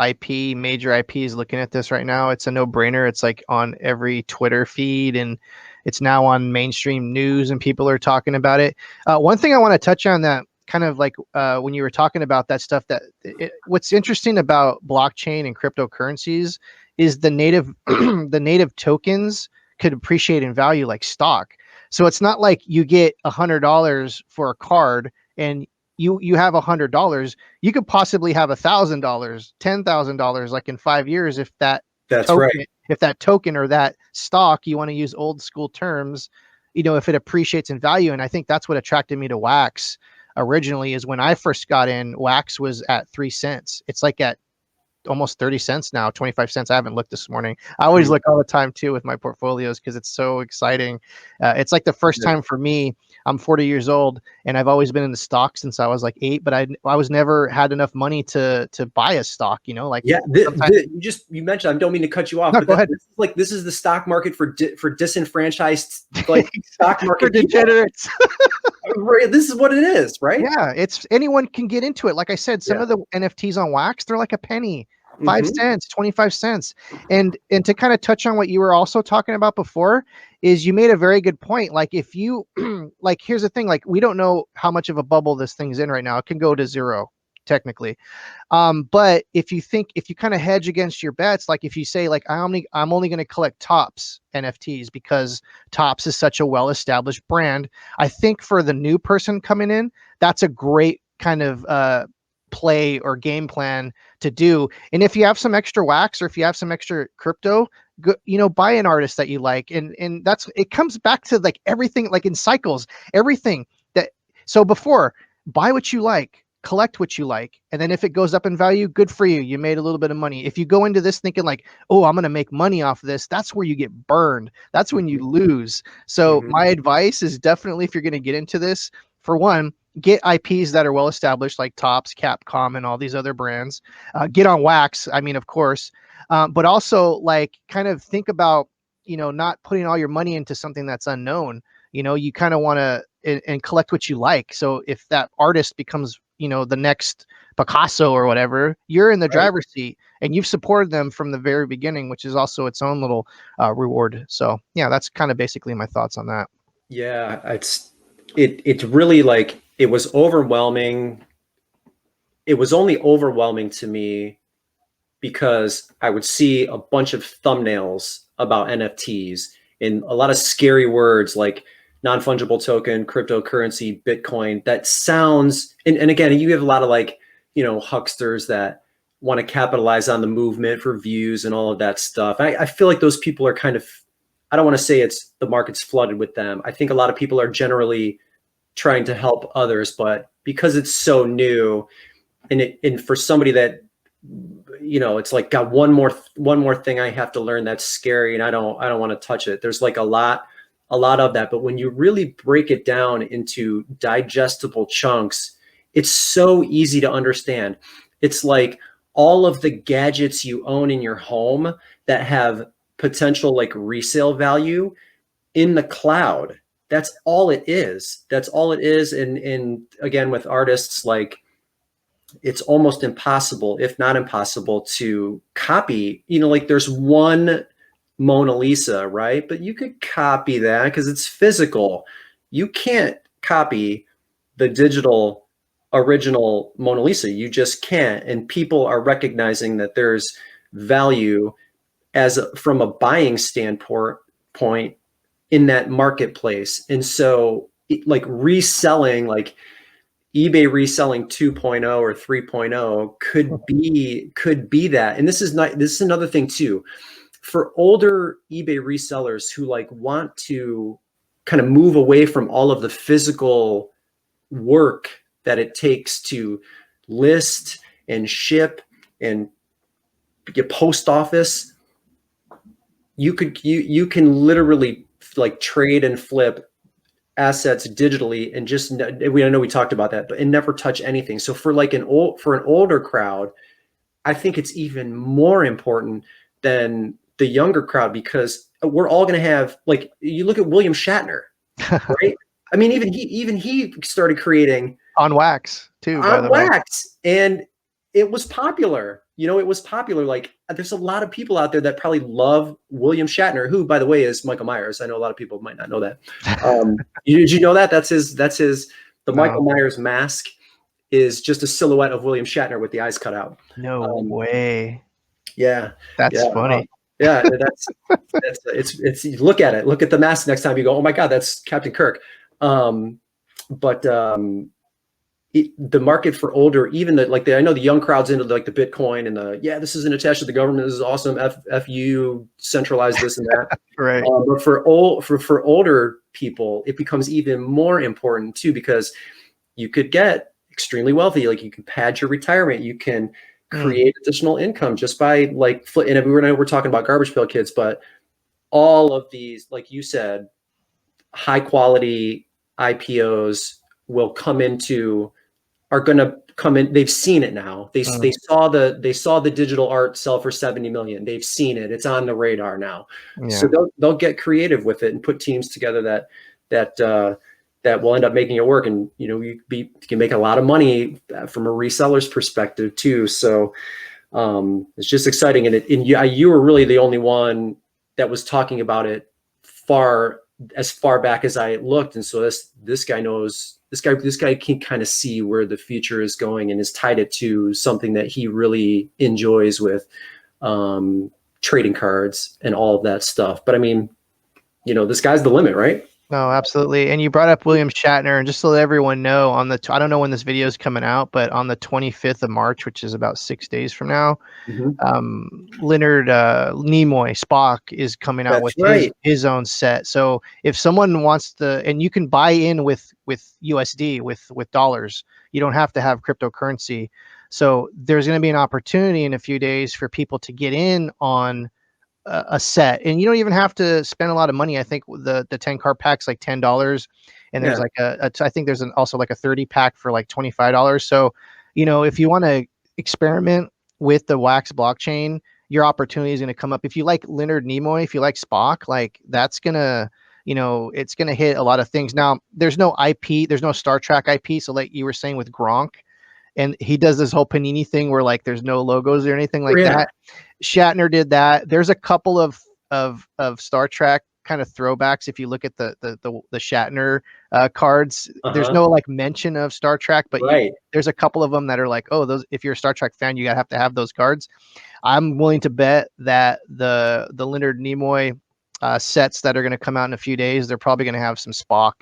major IP is looking at this right now. It's a no-brainer. It's like on every Twitter feed, and it's now on mainstream news, and people are talking about it. One thing I want to touch on that kind of like when you were talking about that stuff, what's interesting about blockchain and cryptocurrencies is the native the native tokens could appreciate in value like stock. So it's not like you get $100 for a card and you have $100. You could possibly have $1,000, $10,000, like in 5 years, if that if that token or that stock, you want to use old school terms, if it appreciates in value. And I think that's what attracted me to Wax originally, is when I first got in, Wax was at 3 cents. It's like at almost 30 cents now, 25 cents. I haven't looked this morning. I always look all the time too with my portfolios because it's so exciting. It's like the first time for me. I'm 40 years old and I've always been in the stock since I was like 8, but I was never had enough money to buy a stock, like you mentioned, I don't mean to cut you off, no, but go ahead. This is the stock market for disenfranchised, like stock market for degenerates. This is what it is, right? Yeah, it's anyone can get into it. Like I said, some of the NFTs on Wax, they're like a penny. 5 cents, 25 cents. And to kind of touch on what you were also talking about before, is you made a very good point. Like if you like, here's the thing, like we don't know how much of a bubble this thing's in right now. It can go to zero technically. But if you kind of hedge against your bets, like if you say like I'm only going to collect Topps NFTs because Topps is such a well-established brand. I think for the new person coming in, that's a great kind of play or game plan to do. And if you have some extra wax or if you have some extra crypto, go, buy an artist that you like. And that's, it comes back to like everything, like in cycles, everything that, so before, buy what you like, collect what you like. And then if it goes up in value, good for you. You made a little bit of money. If you go into this thinking like, oh, I'm going to make money off this, that's where you get burned. That's when you lose. So my advice is definitely, if you're going to get into this, for one, get IPs that are well established, like Topps, Capcom, and all these other brands. Get on wax. I mean, of course, but also like kind of think about, not putting all your money into something that's unknown. You kind of want to and collect what you like. So if that artist becomes, the next Picasso or whatever, you're in the driver's seat and you've supported them from the very beginning, which is also its own little reward. So yeah, that's kind of basically my thoughts on that. Yeah, it's really like, it was overwhelming. It was only overwhelming to me because I would see a bunch of thumbnails about NFTs and a lot of scary words like non-fungible token, cryptocurrency, Bitcoin. That sounds, and again, you have a lot of like, hucksters that want to capitalize on the movement for views and all of that stuff. I feel like those people are kind of, I don't want to say it's the market's flooded with them. I think a lot of people are generally trying to help others, but because it's so new, and for somebody that, it's like, got one more thing I have to learn that's scary, and I don't want to touch it. There's like a lot of that. But when you really break it down into digestible chunks, it's so easy to understand. It's like all of the gadgets you own in your home that have potential like resale value in the cloud. That's all it is. That's all it is. And again, with artists, like, it's almost impossible, if not impossible, to copy. Like there's one Mona Lisa, right? But you could copy that because it's physical. You can't copy the digital original Mona Lisa. You just can't. And people are recognizing that there's value from a buying standpoint in that marketplace. And so like reselling, like eBay reselling 2.0 or 3.0 could be that. And this is another thing too, for older eBay resellers who like want to kind of move away from all of the physical work that it takes to list and ship and get post office. You can literally like trade and flip assets digitally and just, I know we talked about that, but and never touch anything. So for like an older crowd, I think it's even more important than the younger crowd, because we're all going to have, like, you look at William Shatner, right? I mean, even he started creating on wax too, by the way. And it was popular. It was popular. Like, there's a lot of people out there that probably love William Shatner, who, by the way, is Michael Myers. I know a lot of people might not know that. Did you know that? That's his. The Michael Myers mask is just a silhouette of William Shatner with the eyes cut out. No way. Yeah, that's funny. It's look at it. Look at the mask next time you go, oh my God, that's Captain Kirk. The market for older, even I know the young crowd's into like the Bitcoin and this isn't attached to the government. This is awesome. F you centralize this and that. Right. But for older people, it becomes even more important too, because you could get extremely wealthy. Like, you can pad your retirement. You can create additional income just by like, and we're talking about garbage pail kids, but all of these, like you said, high quality IPOs are going to come in. They've seen it now. They saw the digital art sell for 70 million. They've seen it. It's on the radar now. Yeah. So they'll get creative with it and put teams together that will end up making it work. And you can make a lot of money from a reseller's perspective too. So it's just exciting. And you were really the only one that was talking about it as far back as I looked. And so this guy knows. This guy can kind of see where the future is going and has tied it to something that he really enjoys with trading cards and all of that stuff. But I mean, the sky's the limit, right? No, absolutely. And you brought up William Shatner, and just to let everyone know, I don't know when this video is coming out, but on the 25th of March, which is about 6 days from now, Mhm. Leonard Nimoy Spock is coming out That's with right. his own set. So if someone wants to, and you can buy in with USD with dollars, you don't have to have cryptocurrency. So there's going to be an opportunity in a few days for people to get in on a set, and you don't even have to spend a lot of money. I think the 10 card pack's like $10, and there's Yeah. like I think there's also like a 30 pack for like $25. So, if you want to experiment with the Wax blockchain, your opportunity is going to come up. If you like Leonard Nimoy, if you like Spock, like that's gonna, it's gonna hit a lot of things. Now, there's no IP, there's no Star Trek IP. So like you were saying with Gronk, and he does this whole panini thing where like there's no logos or anything Oh, like yeah. that. Shatner did that. There's a couple of Star Trek kind of throwbacks. If you look at the Shatner cards, there's Uh-huh. no like mention of Star Trek, but Right. there's a couple of them that are like, oh, those. If you're a Star Trek fan, you gotta have to have those cards. I'm willing to bet that the Leonard Nimoy sets that are going to come out in a few days, they're probably going to have some Spock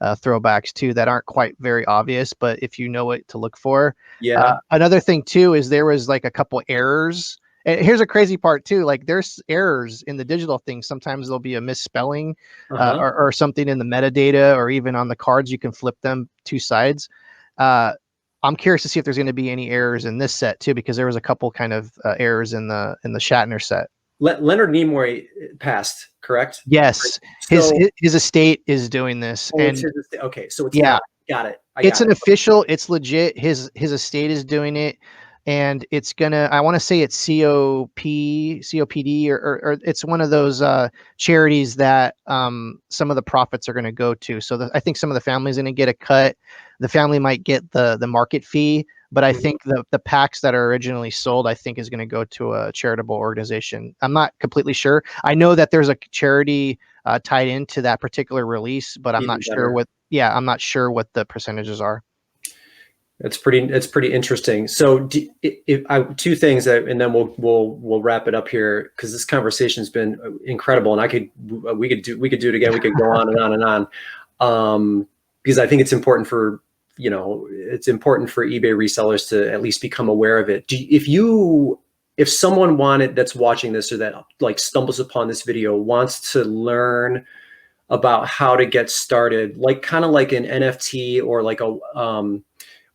throwbacks too that aren't quite very obvious, but if you know what to look for. Yeah. Another thing too is there was like a couple errors. And here's a crazy part too. Like there's errors in the digital thing. Sometimes there'll be a misspelling Uh-huh. or something in the metadata, or even on the cards, you can flip them two sides. Uh, I'm curious to see if there's going to be any errors in this set too, because there was a couple kind of errors in the Shatner set. Leonard Nimoy passed, correct? Yes, his So, his estate is doing this, oh, it's and his, okay. So it's yeah, not, got it. I it's got an it. official, it's legit. His estate is doing it, and it's gonna. I want to say it's COPD, or it's one of those charities that some of the profits are going to go to. So I think some of the family's going to get a cut. The family might get the market fee, but I Mhm. think the packs that are originally sold, I think, is going to go to a charitable organization. I'm not completely sure. I know that there's a charity tied into that particular release, but I'm Even not sure better. what. Yeah, I'm not sure what the percentages are. It's pretty interesting. So, two things that, and then we'll wrap it up here because this conversation's been incredible, and we could do it again. We could go on and on and on, because I think it's important for eBay resellers to at least become aware of it. If someone that's watching this, or that like stumbles upon this video, wants to learn about how to get started, like kind of like an NFT or like a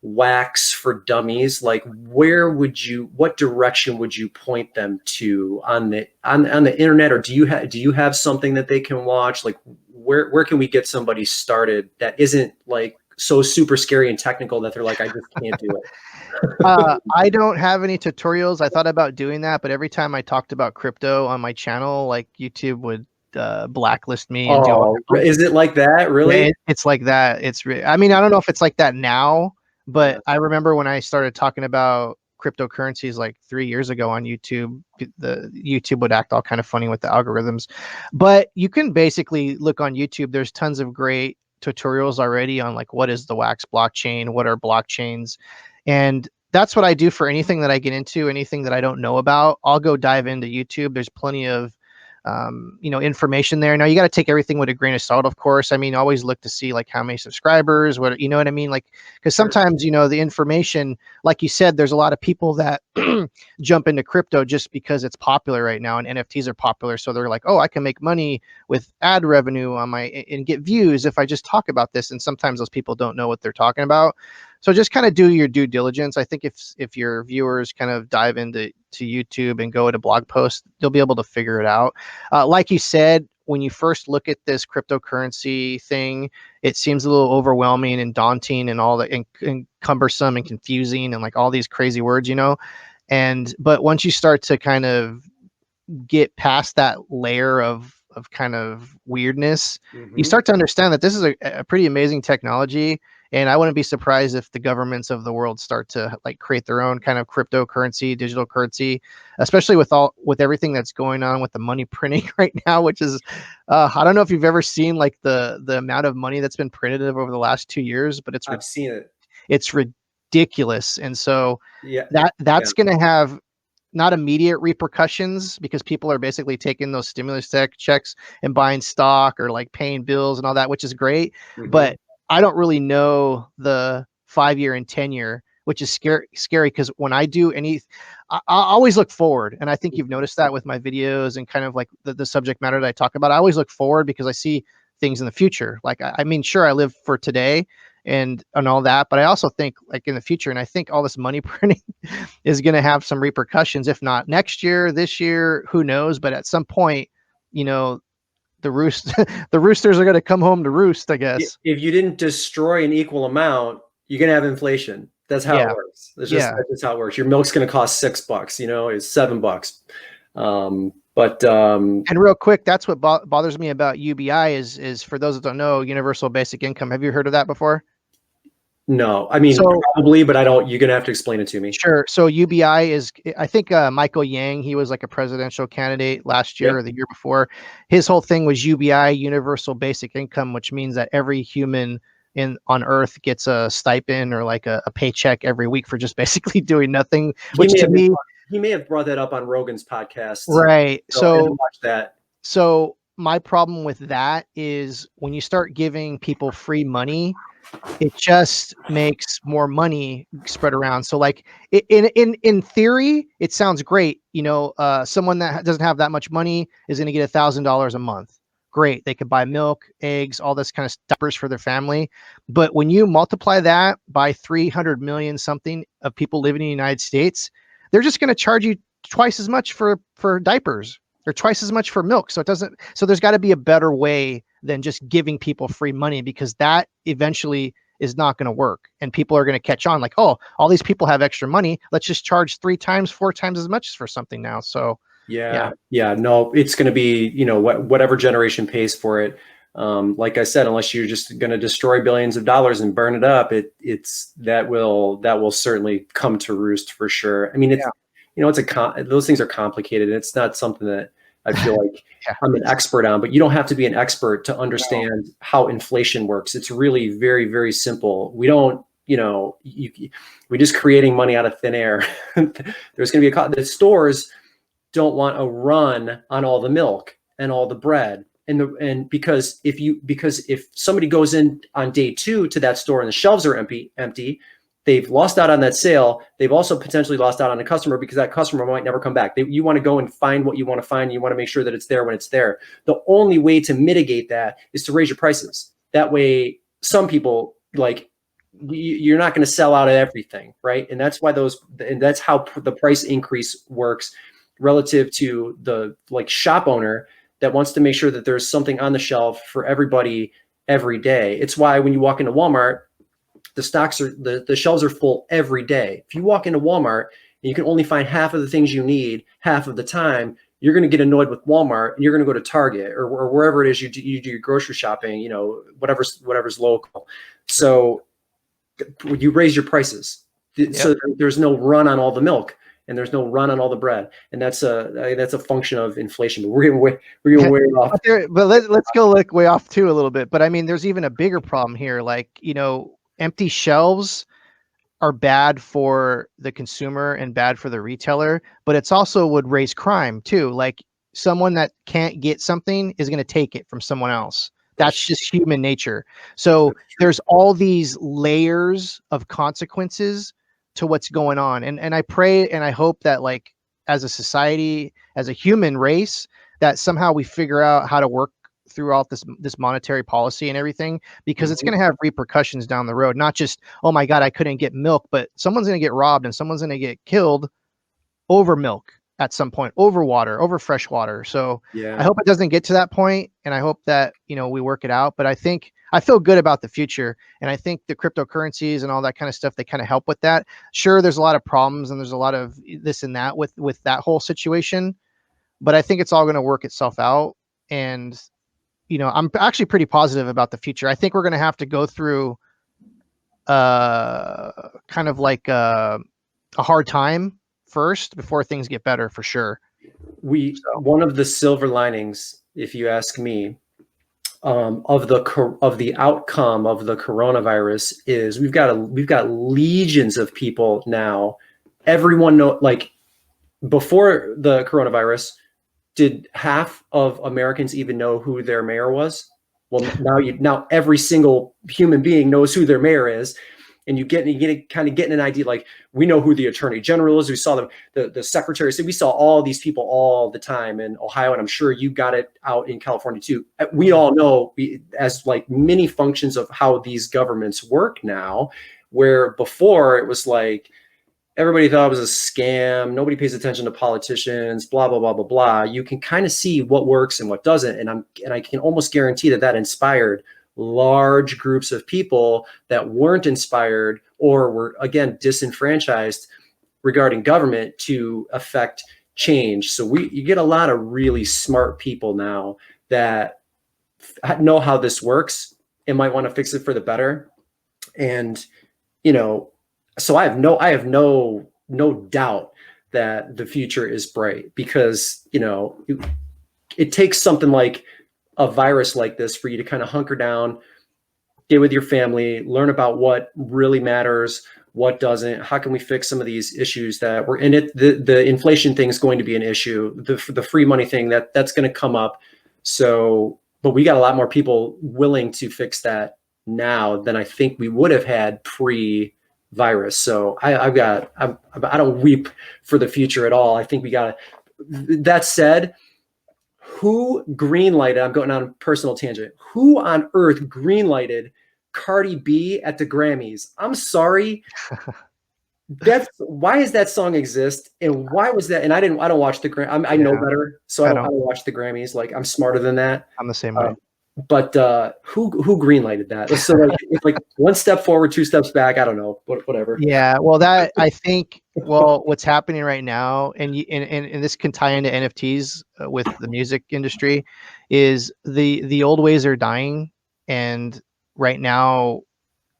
wax for dummies, like what direction would you point them to on the internet, or do you have something that they can watch? Like where can we get somebody started that isn't like so super scary and technical that they're like, I just can't do it? I don't have any tutorials. I thought about doing that, but every time I talked about crypto on my channel, like YouTube would blacklist me and do all Oh, kinds. is it like that, Yeah, really? it's like that. I mean, I don't know if it's like that now, Yeah. but I remember when I started talking about cryptocurrencies like 3 years ago on YouTube, the YouTube would act all kind of funny with the algorithms. But you can basically look on YouTube. There's tons of great tutorials already on like what is the Wax blockchain, what are blockchains, and that's what I do for anything that I get into, anything that I don't know about. I'll go dive into YouTube. There's plenty of information there. Now you got to take everything with a grain of salt, of course. I mean, always look to see like how many subscribers, what, you know what I mean? Like, because Sure. sometimes, the information, like you said, there's a lot of people that jump into crypto just because it's popular right now and NFTs are popular. So they're like, oh, I can make money with ad revenue on and get views if I just talk about this. And sometimes those people don't know what they're talking about. So just kind of do your due diligence. I think if your viewers kind of dive into YouTube and go to blog posts, they'll be able to figure it out. Like you said, when you first look at this cryptocurrency thing, it seems a little overwhelming and daunting and all that, and cumbersome and confusing and like all these crazy words. But once you start to kind of get past that layer of kind of weirdness, you Hmm. start to understand that this is a pretty amazing technology. And I wouldn't be surprised if the governments of the world start to like create their own kind of cryptocurrency, digital currency, especially with everything that's going on with the money printing right now, which is I don't know if you've ever seen like the amount of money that's been printed over the last 2 years, but I've seen it. it's ridiculous. And so Yeah. that's Yeah. going to have not immediate repercussions because people are basically taking those stimulus checks and buying stock or like paying bills and all that, which is great. But I don't really know the 5-year and 10-year, which is scary because when I do I always look forward. And I think you've noticed that with my videos and kind of like the subject matter that I talk about. I always look forward because I see things in the future. Like, I mean, sure, I live for today and all that, but I also think like in the future, and I think all this money printing is going to have some repercussions, if not next year, this year, who knows? But at some point, you know, the the roosters are going to come home to roost, I guess. If you didn't destroy an equal amount, you're going to have inflation. That's how it works. That's just how it works. Your milk's going to cost $6, you know, it's $7. And real quick, that's what bothers me about UBI is for those that don't know, universal basic income. Have you heard of that before? No, I mean, probably, but I don't, you're going to have to explain it to me. Sure. So UBI is, I think Michael Yang, he was like a presidential candidate last year or the year before. His whole thing was UBI, universal basic income, which means that every human on earth gets a stipend or like a paycheck every week for just basically doing nothing, which to me, he may have brought that up on Rogan's podcast. Right. So watch that. So my problem with that is when you start giving people free money, it just makes more money spread around. So like in theory, it sounds great. You know, someone that doesn't have that much money is going to get $1,000 a month. Great. They could buy milk, eggs, all this kind of stuffers for their family. But when you multiply that by 300 million something of people living in the United States, they're just going to charge you twice as much for diapers or twice as much for milk. So there's got to be a better way than just giving people free money, because that eventually is not going to work. And people are going to catch on like, oh, all these people have extra money. Let's just charge 3 times, 4 times as much for something now. So yeah. No, it's going to be, you know, whatever generation pays for it. Like I said, unless you're just going to destroy billions of dollars and burn it up, that will certainly come to roost for sure. I mean, you know, those things are complicated. It's not something that I feel like I'm an expert on, but you don't have to be an expert to understand how inflation works. It's really very, very simple. We don't, you know, we're just creating money out of thin air. There's going to be the stores don't want a run on all the milk and all the bread. And because if somebody goes in on day 2 to that store and the shelves are empty, they've lost out on that sale. They've also potentially lost out on a customer because that customer might never come back. You want to go and find what you want to find. You want to make sure that it's there when it's there. The only way to mitigate that is to raise your prices. That way, some people, like, you're not going to sell out of everything, right? And that's why that's how the price increase works relative to the shop owner that wants to make sure that there's something on the shelf for everybody every day. It's why when you walk into Walmart, the shelves are full every day. If you walk into Walmart and you can only find half of the things you need half of the time, you're going to get annoyed with Walmart and you're going to go to Target or wherever it is you do your grocery shopping, you know, whatever's local. So you raise your prices. So there's no run on all the milk and there's no run on all the bread. And that's a function of inflation. But we're getting way off. But let's go way off too a little bit. But I mean, there's even a bigger problem here. Like, you know, empty shelves are bad for the consumer and bad for the retailer, but it's also would raise crime too. Like, someone that can't get something is going to take it from someone else. That's just human nature. So there's all these layers of consequences to what's going on. And I pray and I hope that, like, as a society, as a human race, that somehow we figure out how to work throughout this monetary policy and everything, because it's going to have repercussions down the road. Not just, oh my God, I couldn't get milk, but someone's going to get robbed and someone's going to get killed over milk at some point, over water, over fresh water. So I hope it doesn't get to that point, and I hope that, you know, we work it out. But I feel good about the future, and I think the cryptocurrencies and all that kind of stuff, they kind of help with that. Sure, there's a lot of problems and there's a lot of this and that with that whole situation, but I think it's all going to work itself out. And, you know, I'm actually pretty positive about the future. I think we're going to have to go through kind of like a hard time first before things get better, for sure. One of the silver linings, if you ask me, of the outcome of the coronavirus is we've got legions of people now. Everyone before the coronavirus, did half of Americans even know who their mayor was? Well, now every single human being knows who their mayor is, and you get kind of getting an idea. Like, we know who the attorney general is. We saw the secretary. So we saw all these people all the time in Ohio, and I'm sure you got it out in California too. We all know, as like many functions of how these governments work now, where before it was like, everybody thought it was a scam. Nobody pays attention to politicians, blah, blah, blah, blah, blah. You can kind of see what works and what doesn't. And I can almost guarantee that inspired large groups of people that weren't inspired or were, again, disenfranchised regarding government to affect change. So you get a lot of really smart people now that know how this works and might want to fix it for the better. And, so I have no doubt that the future is bright, because, it takes something like a virus like this for you to kind of hunker down, get with your family, learn about what really matters, what doesn't, how can we fix some of these issues that we're in it. The inflation thing is going to be an issue. The free money thing, that's going to come up. So, but we got a lot more people willing to fix that now than I think we would have had pre-virus. So I don't weep for the future at all. I think we got to. That said, who greenlighted? I'm going on a personal tangent. Who on earth greenlighted Cardi B at the Grammys? I'm sorry. Why does that song exist, and why was that? And I don't watch the Grammys. I know better, so I don't watch the Grammys. Like, I'm smarter than that. I'm the same way. But who greenlighted that? So like one step forward, two steps back. I don't know. Whatever. Yeah. Well, that I think. Well, what's happening right now, and this can tie into NFTs with the music industry, is the old ways are dying, and right now,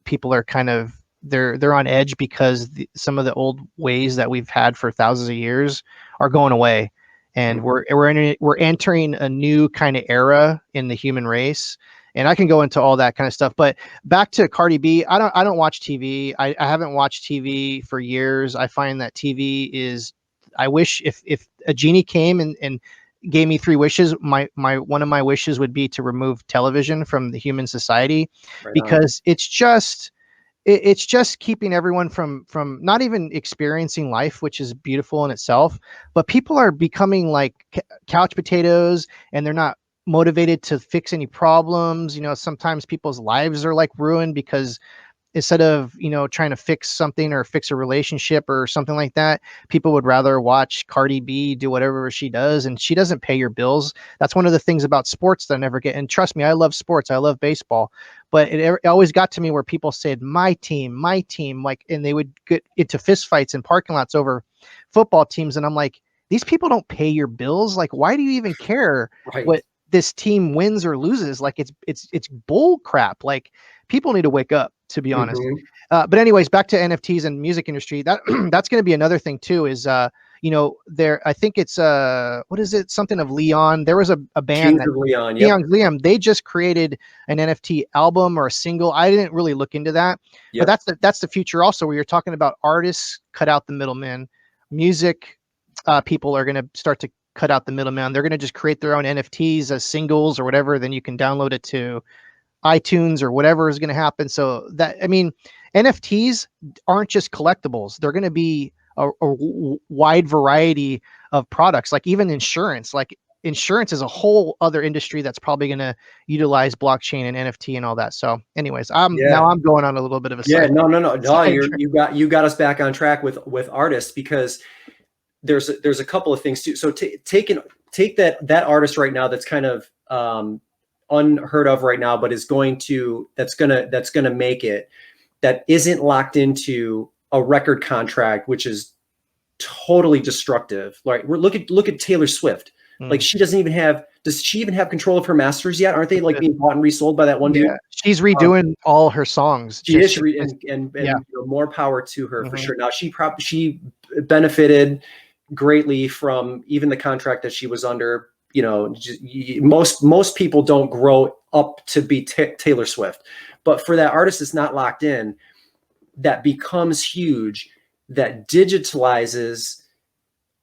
people are kind of they're on edge because some of the old ways that we've had for thousands of years are going away. And we're entering a new kind of era in the human race, and I can go into all that kind of stuff. But back to Cardi B, I don't watch TV. I haven't watched TV for years. I find that TV is. I wish if a genie came and gave me 3 wishes, my one of my wishes would be to remove television from the human society, because it's just keeping everyone from not even experiencing life, which is beautiful in itself. But people are becoming like couch potatoes, and they're not motivated to fix any problems. Sometimes people's lives are like ruined because instead of trying to fix something or fix a relationship or something like that, people would rather watch Cardi B do whatever she does, and she doesn't pay your bills. That's one of the things about sports that I never get. And trust me, I love sports, I love baseball, but it always got to me where people said my team, like, and they would get into fistfights in parking lots over football teams, and I'm like, these people don't pay your bills. Like, why do you even care what this team wins or loses? Like, it's bull crap. Like, people need to wake up, to be honest. But anyways, back to NFTs and music industry. That's going to be another thing too. Is there? I think it's what is it? Something of Leon. There was a band Kings of Leon. Leon. They just created an NFT album or a single. I didn't really look into that, but that's the future also. Where you're talking about artists cut out the middleman, music people are going to start to cut out the middleman. They're going to just create their own NFTs as singles or whatever. Then you can download it to iTunes or whatever is going to happen. So NFTs aren't just collectibles. They're going to be a wide variety of products, like even insurance. Like, insurance is a whole other industry that's probably going to utilize blockchain and NFT and all that. So anyways, now I'm going on a little bit of a side. No. You got us back on track with artists, because there's a couple of things too. So take that artist right now that's kind of unheard of right now, but is that's gonna make it, that isn't locked into a record contract, which is totally destructive. Like, look at Taylor Swift. Like, she does she even have control of her masters yet? Aren't they like being bought and resold by that one dude? She's redoing all her songs. She is, and more power to her for sure. Now, she benefited greatly from even the contract that she was under. Most people don't grow up to be Taylor Swift, but for that artist that's not locked in, that becomes huge, that digitalizes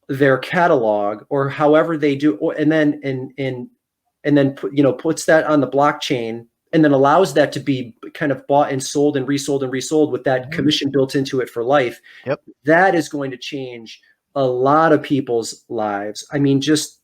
their catalog or however they do, and then puts that on the blockchain and then allows that to be kind of bought and sold and resold with that commission built into it for life. Yep. That is going to change a lot of people's lives. I mean, just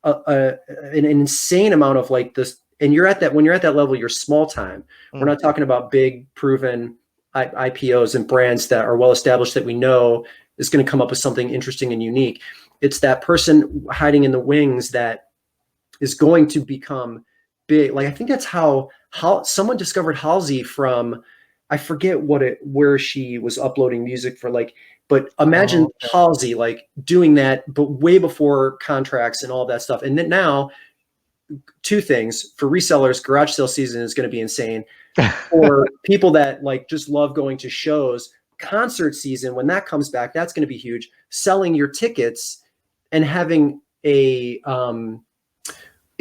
an insane amount of like this. And when you're at that level, you're small time. We're not talking about big proven IPOs and brands that are well established that we know is going to come up with something interesting and unique. It's that person hiding in the wings that is going to become big. Like, I think that's how someone discovered Halsey from, I forget where she was uploading music for, like, but imagine Halsey like doing that, but way before contracts and all that stuff. And then now, two things for resellers, garage sale season is going to be insane. For people that like just love going to shows, concert season, when that comes back, that's going to be huge. Selling your tickets and having a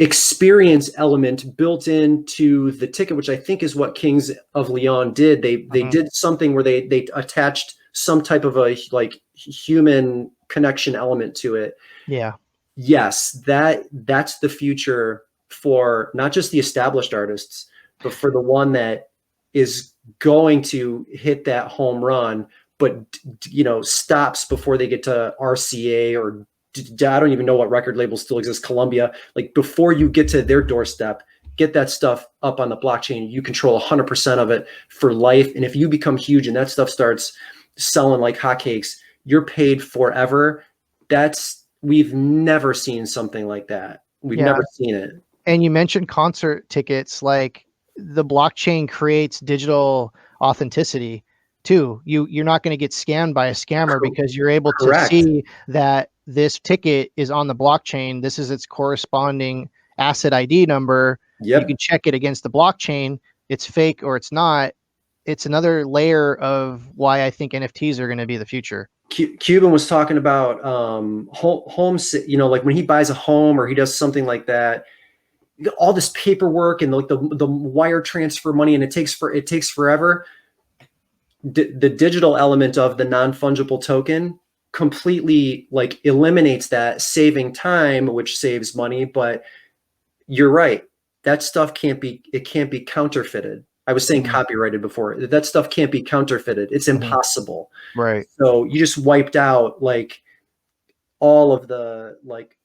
experience element built into the ticket, which I think is what Kings of Leon did. They did something where they attached some type of a like human connection element to it. Yeah. Yes, that's the future for not just the established artists, but for the one that is going to hit that home run, but stops before they get to RCA or I don't even know what record label still exists, Columbia. Like, before you get to their doorstep, get that stuff up on the blockchain. You control 100% of it for life. And if you become huge and that stuff starts selling like hotcakes, you're paid forever. We've never seen something like that. We've never seen it. And you mentioned concert tickets, like the blockchain creates digital authenticity too. You're not going to get scammed by a scammer because you're able to see that this ticket is on the blockchain. This is its corresponding asset ID number. Yep. You can check it against the blockchain. It's fake or it's not. It's another layer of why I think NFTs are going to be the future. Cuban was talking about homes, like when he buys a home or he does something like that, all this paperwork and like the wire transfer money, and it takes forever. The digital element of the non-fungible token completely like eliminates that, saving time, which saves money. But you're right, that stuff can't be counterfeited. I was saying copyrighted before. That stuff can't be counterfeited. It's impossible. Right. So you just wiped out like all of the like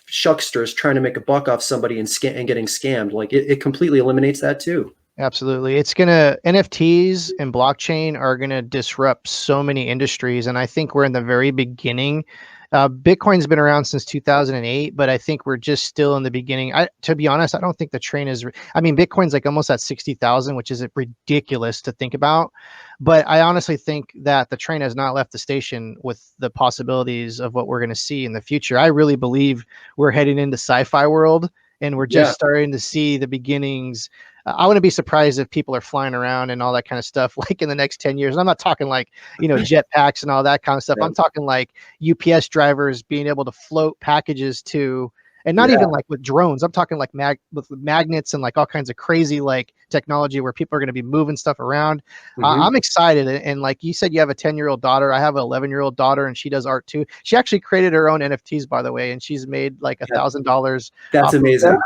shucksters trying to make a buck off somebody and getting scammed. Like, it completely eliminates that too. Absolutely. NFTs and blockchain are going to disrupt so many industries. And I think we're in the very beginning. Bitcoin's been around since 2008, but I think we're just still in the beginning. To be honest, I don't think the train is, Bitcoin's like almost at 60,000, which is ridiculous to think about. But I honestly think that the train has not left the station with the possibilities of what we're going to see in the future. I really believe we're heading into sci-fi world, and we're just starting to see the beginnings. I wouldn't be surprised if people are flying around and all that kind of stuff, like in the next 10 years. And I'm not talking like, jetpacks and all that kind of stuff. I'm talking like UPS drivers being able to float packages to, and not even like with drones. I'm talking like with magnets and like all kinds of crazy like technology where people are going to be moving stuff around. I'm excited. And like you said, you have a 10-year-old daughter. I have an 11-year-old daughter, and she does art too. She actually created her own NFTs, by the way, and she's made like $1,000. That's amazing.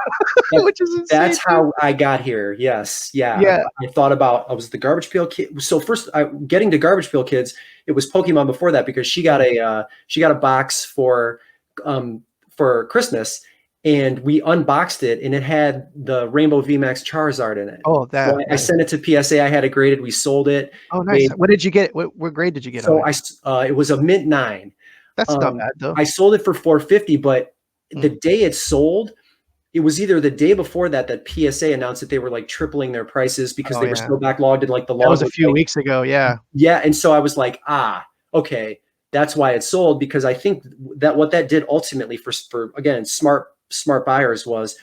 Which is insane. That's how I got here. Yes. Yeah. I thought about, I was the Garbage Pail Kid. So first, getting to Garbage Pail Kids, it was Pokemon before that, because she got a box for Christmas, and we unboxed it, and it had the Rainbow VMAX Charizard in it. Oh, that! So I sent it to PSA. I had it graded. We sold it. Oh, nice. What did you get? What grade did you get? So it was a mint 9. That's not bad though. I sold it for $450, but the day it sold, it was either the day before that PSA announced that they were like tripling their prices because they were still backlogged, and like the law was a few weeks ago. Yeah. And so I was like, okay, that's why it sold, because I think that what that did ultimately for again, smart buyers, was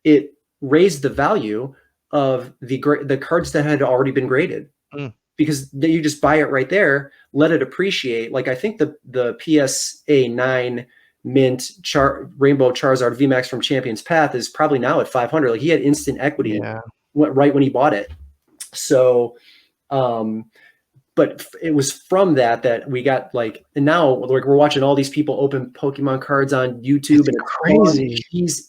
it raised the value of the cards that had already been graded, because you just buy it right there, let it appreciate. Like, I think the PSA 9 mint Rainbow Charizard VMAX from Champion's Path is probably now at 500. Like, he had instant equity right when he bought it. So, but but it was from that we got like, and now like we're watching all these people open Pokemon cards on YouTube, It's and it's fun. crazy.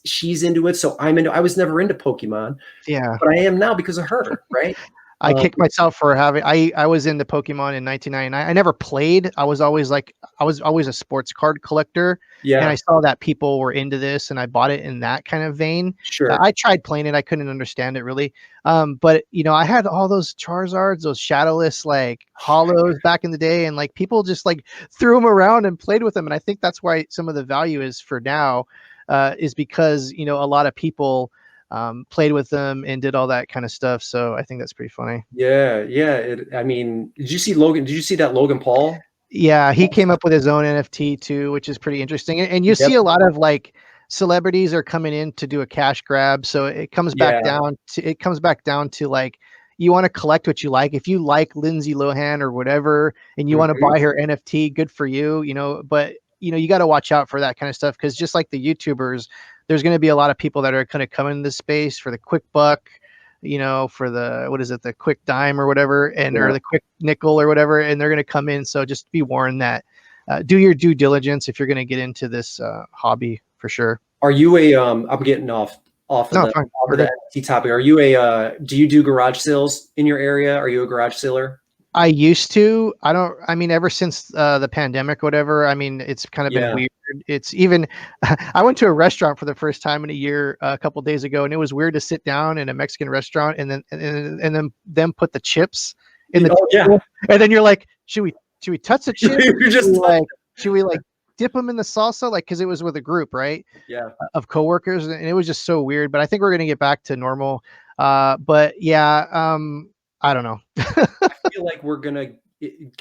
She's into it, so I'm into. I was never into Pokemon, Yeah. but I am now because of her, right? I kicked myself for having I was into Pokemon in 1999. I never played. I was always a sports card collector, and I Yeah, saw that people were into this, and I bought it in that kind of vein. sure. I tried playing it. I couldn't understand it really. But I had all those Charizards, those shadowless like hollows back in the day, and like people just like threw them around and played with them. And I think that's why some of the value is for now, is because a lot of people played with them and did all that kind of stuff. So I think that's pretty funny. Yeah, yeah. I mean, did you see Logan? Did you see that Logan Paul? Yeah, he came up with his own NFT too, which is pretty interesting. And you Yep. see a lot of like celebrities are coming in to do a cash grab. So Yeah. it comes back down to like you want to collect what you like. If you like Lindsay Lohan or whatever and you want to Mhm. buy her NFT, good for you, but you got to watch out for that kind of stuff because just like the YouTubers, there's going to be a lot of people that are going to come into this space for the quick buck, for the, what is it, the quick dime or whatever, or Yeah. the quick nickel or whatever, and they're going to come in. So just be warned that do your due diligence if you're going to get into this hobby for sure. Are you a I'm getting off of No, the fine. off We're of the good. NFT topic. Are you a do you do garage sales in your area? Are you a garage seller? I used to. I mean, ever since the pandemic, whatever. I mean, it's kind of been Yeah. weird. It's even. I went to a restaurant for the first time in a year a couple days ago, and it was weird to sit down in a Mexican restaurant and then them put the chips in the Oh yeah. table, and then you're like, should we touch the chips? You just Should we like dip them in the salsa? Like, because it was with a group, right, yeah. of coworkers, and it was just so weird. But I think we're gonna get back to normal. But yeah, I don't know. I feel like we're gonna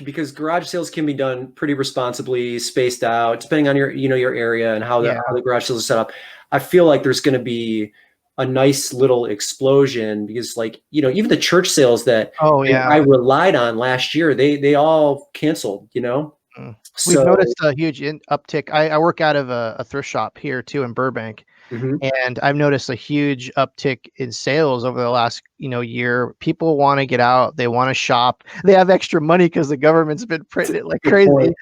because garage sales can be done pretty responsibly, spaced out, depending on your area and how Yeah. the garage sales are set up. I feel like there's gonna be a nice little explosion because like, even the church sales that Oh I yeah. relied on last year, they all canceled. Mm. We've So noticed a huge uptick. I work out of a thrift shop here too in Burbank, mhm. and I've noticed a huge uptick in sales over the last year. People want to get out. They want to shop. They have extra money because the government's been printing it like Good crazy. point.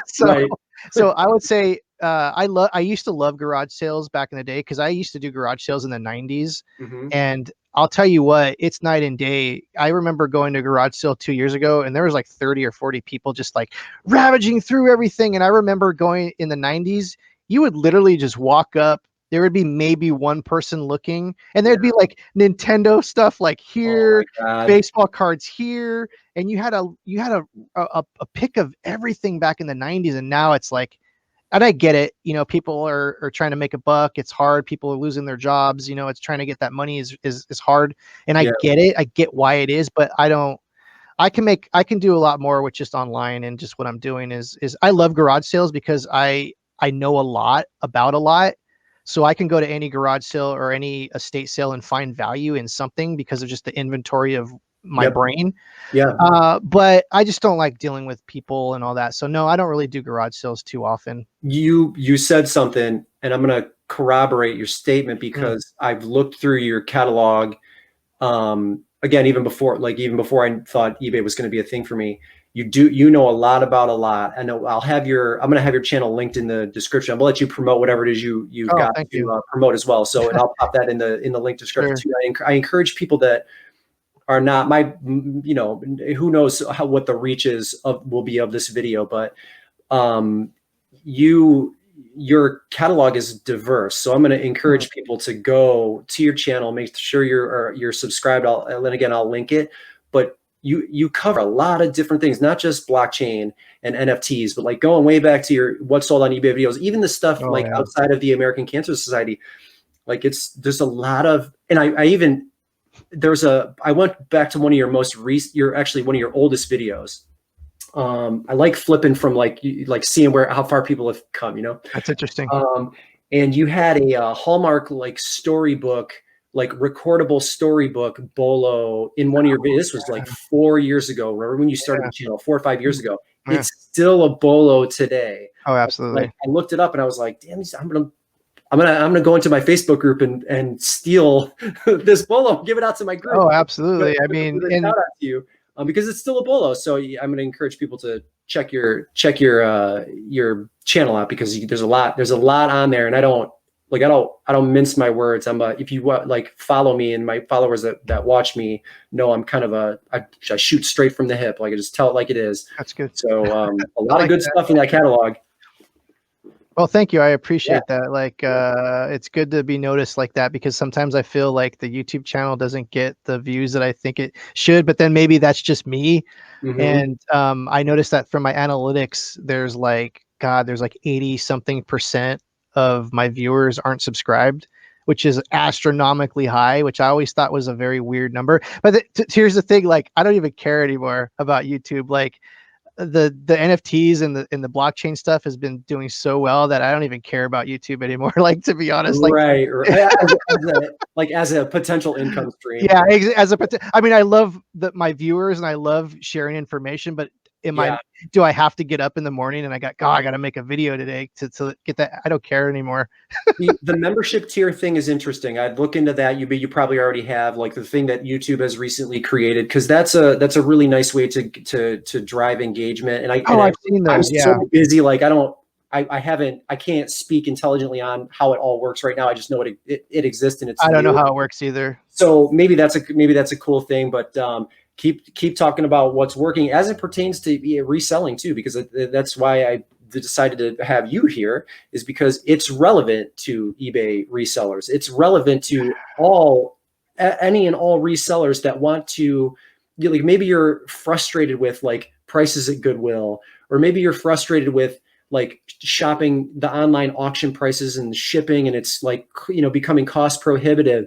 so Right. so I would say I used to love garage sales back in the day because I used to do garage sales in the 90s, Hmm. and I'll tell you what, it's night and day. I remember going to a garage sale 2 years ago, and there was like 30 or 40 people just like ravaging through everything. And I remember going in the 90s, you would literally just walk up. There would be maybe one person looking, and Yeah. there'd be like Nintendo stuff like Oh my here, God. baseball cards here, and you had a pick of everything back in the 90s, and now it's like, and I get it, people are trying to make a buck. It's hard. People are losing their jobs. It's trying to get that money is hard. And I Yeah. get it. I get why it is, but I can do a lot more with just online. And just what I'm doing is I love garage sales because I know a lot about a lot. So I can go to any garage sale or any estate sale and find value in something because of just the inventory of my Yep. brain. Yeah. But I just don't like dealing with people and all that. So no, I don't really do garage sales too often. You said something, and I'm gonna corroborate your statement Mm. because I've looked through your catalog. Again, even before I thought eBay was going to be a thing for me. You know a lot about a lot. I know I'm going to have your channel linked in the description. I'll let you promote whatever it is you've Oh, got thank you. to promote as well. So, and I'll pop that in the link description Sure. too. I encourage people that are not who knows what the reach will be of this video, but um, you your catalog is diverse. So I'm going to Mhm. encourage people to go to your channel, make sure you're subscribed. I'll link it. But you cover a lot of different things, not just blockchain and NFTs, but like going way back to your what's sold on eBay videos, even the stuff Oh like yeah. outside of the American Cancer Society. Like there's a lot of, and I even I went back to one of your most recent, you're actually one of your oldest videos. I like flipping from like seeing how far people have come. That's interesting. Um, and you had a Hallmark like storybook, like recordable storybook bolo in one of your videos. This was like 4 years ago. Remember when you started Yeah. the channel 4 or 5 years ago? Yeah. It's still a bolo today. Oh, Like absolutely. I looked it up and I was like, damn, I'm gonna go into my Facebook group and steal this bolo, give it out to my group Oh, with, absolutely. I with mean, a shout and out to you. because it's still a bolo. So I'm going to encourage people to check your channel out, because there's a lot on there, and I don't mince my words. If you like follow me, and my followers that watch me know I'm kind of I shoot straight from the hip. Like, I just tell it like it is. That's good. So a lot of good stuff in that catalog. Well, thank you. I appreciate that. Like, it's good to be noticed like that, because sometimes I feel like the YouTube channel doesn't get the views that I think it should, but then maybe that's just me. And I noticed that from my analytics, there's like 80 something percent of my viewers aren't subscribed, which is astronomically high, which I always thought was a very weird number. But here's the thing, like, I don't even care anymore about YouTube. Like, the NFTs and the blockchain stuff has been doing so well that I don't even care about YouTube anymore. Like, to be honest, like, right. As a potential income stream. Yeah, I mean, I love my viewers and I love sharing information, but do I have to get up in the morning and I got to make a video today to get that? I don't care anymore. The membership tier thing is interesting. I'd look into that. You probably already have, like, the thing that YouTube has recently created, because that's a really nice way to drive engagement. And I've seen those. I'm so busy, like, I can't speak intelligently on how it all works right now. I just know it exists, and I don't know how it works either. So maybe that's a cool thing, but keep talking about what's working as it pertains to reselling too, because that's why I decided to have you here, is because it's relevant to eBay resellers. It's relevant to any and all resellers that want to, like, maybe you're frustrated with, like, prices at Goodwill, or maybe you're frustrated with, like, shopping the online auction prices and shipping, and it's, like, becoming cost prohibitive.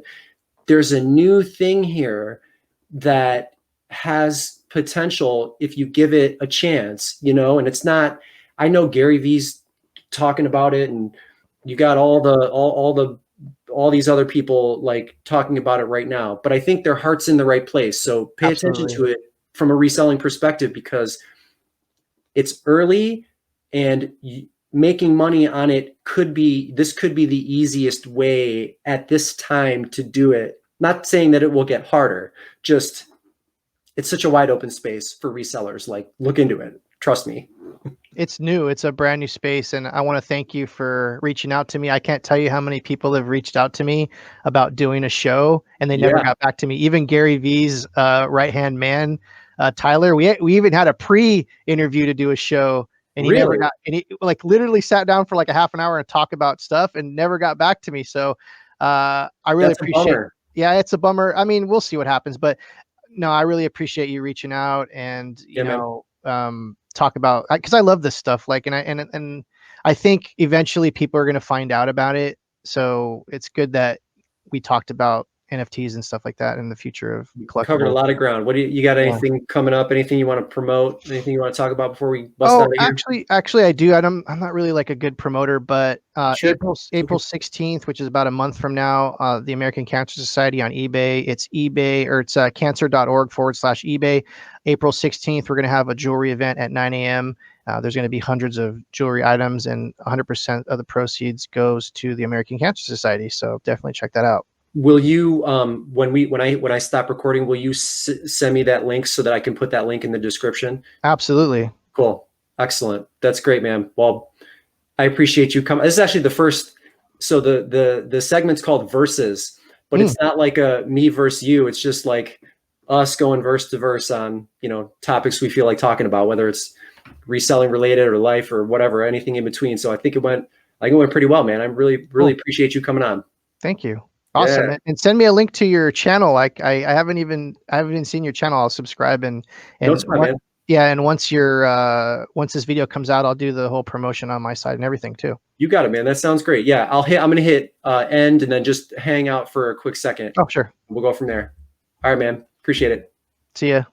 There's a new thing here that has potential if you give it a chance, and it's not, I know Gary V's talking about it, and you got all these other people, like, talking about it right now, but I think their heart's in the right place. So pay attention to it from a reselling perspective, because it's early, and making money on it could be the easiest way at this time to do it. Not saying that it will get harder, just it's such a wide open space for resellers. Like, look into it. Trust me. It's new. It's a brand new space. And I want to thank you for reaching out to me. I can't tell you how many people have reached out to me about doing a show, and they never got back to me. Even Gary V's right-hand man, Tyler, we even had a pre-interview to do a show, and he never got, and he, like, literally sat down for like a half an hour and talk about stuff and never got back to me. So I really appreciate it. Yeah, it's a bummer. I mean, we'll see what happens, but no, I really appreciate you reaching out and, talk about, because I love this stuff. Like, and I think eventually people are going to find out about it. So it's good that we talked about NFTs and stuff like that in the future of collectibles. Covered a lot of ground. What do you got? Anything coming up? Anything you want to promote? Anything you want to talk about before we bust out of here? Actually, I do. I'm not really like a good promoter, but April 16th, which is about a month from now, the American Cancer Society on eBay. It's cancer.org/eBay. April 16th, we're going to have a jewelry event at 9 a.m. There's going to be hundreds of jewelry items, and 100% of the proceeds goes to the American Cancer Society. So definitely check that out. Will you, when I stop recording, will you send me that link so that I can put that link in the description? Absolutely. Cool. Excellent. That's great, man. Well, I appreciate you coming. This is actually the first. So the segment's called Versus, but it's not like a me versus you. It's just like us going verse to verse on, topics we feel like talking about, whether it's reselling related or life or whatever, anything in between. So I think it went pretty well, man. I really appreciate you coming on. Thanthis you. Awesome. Yeah. And send me a link to your channel. Like, I haven't even seen your channel. I'll subscribe and man. Yeah. And once this video comes out, I'll do the whole promotion on my side and everything too. You got it, man. That sounds great. Yeah. I'm going to hit end and then just hang out for a quick second. Oh, sure. We'll go from there. All right, man. Appreciate it. See ya.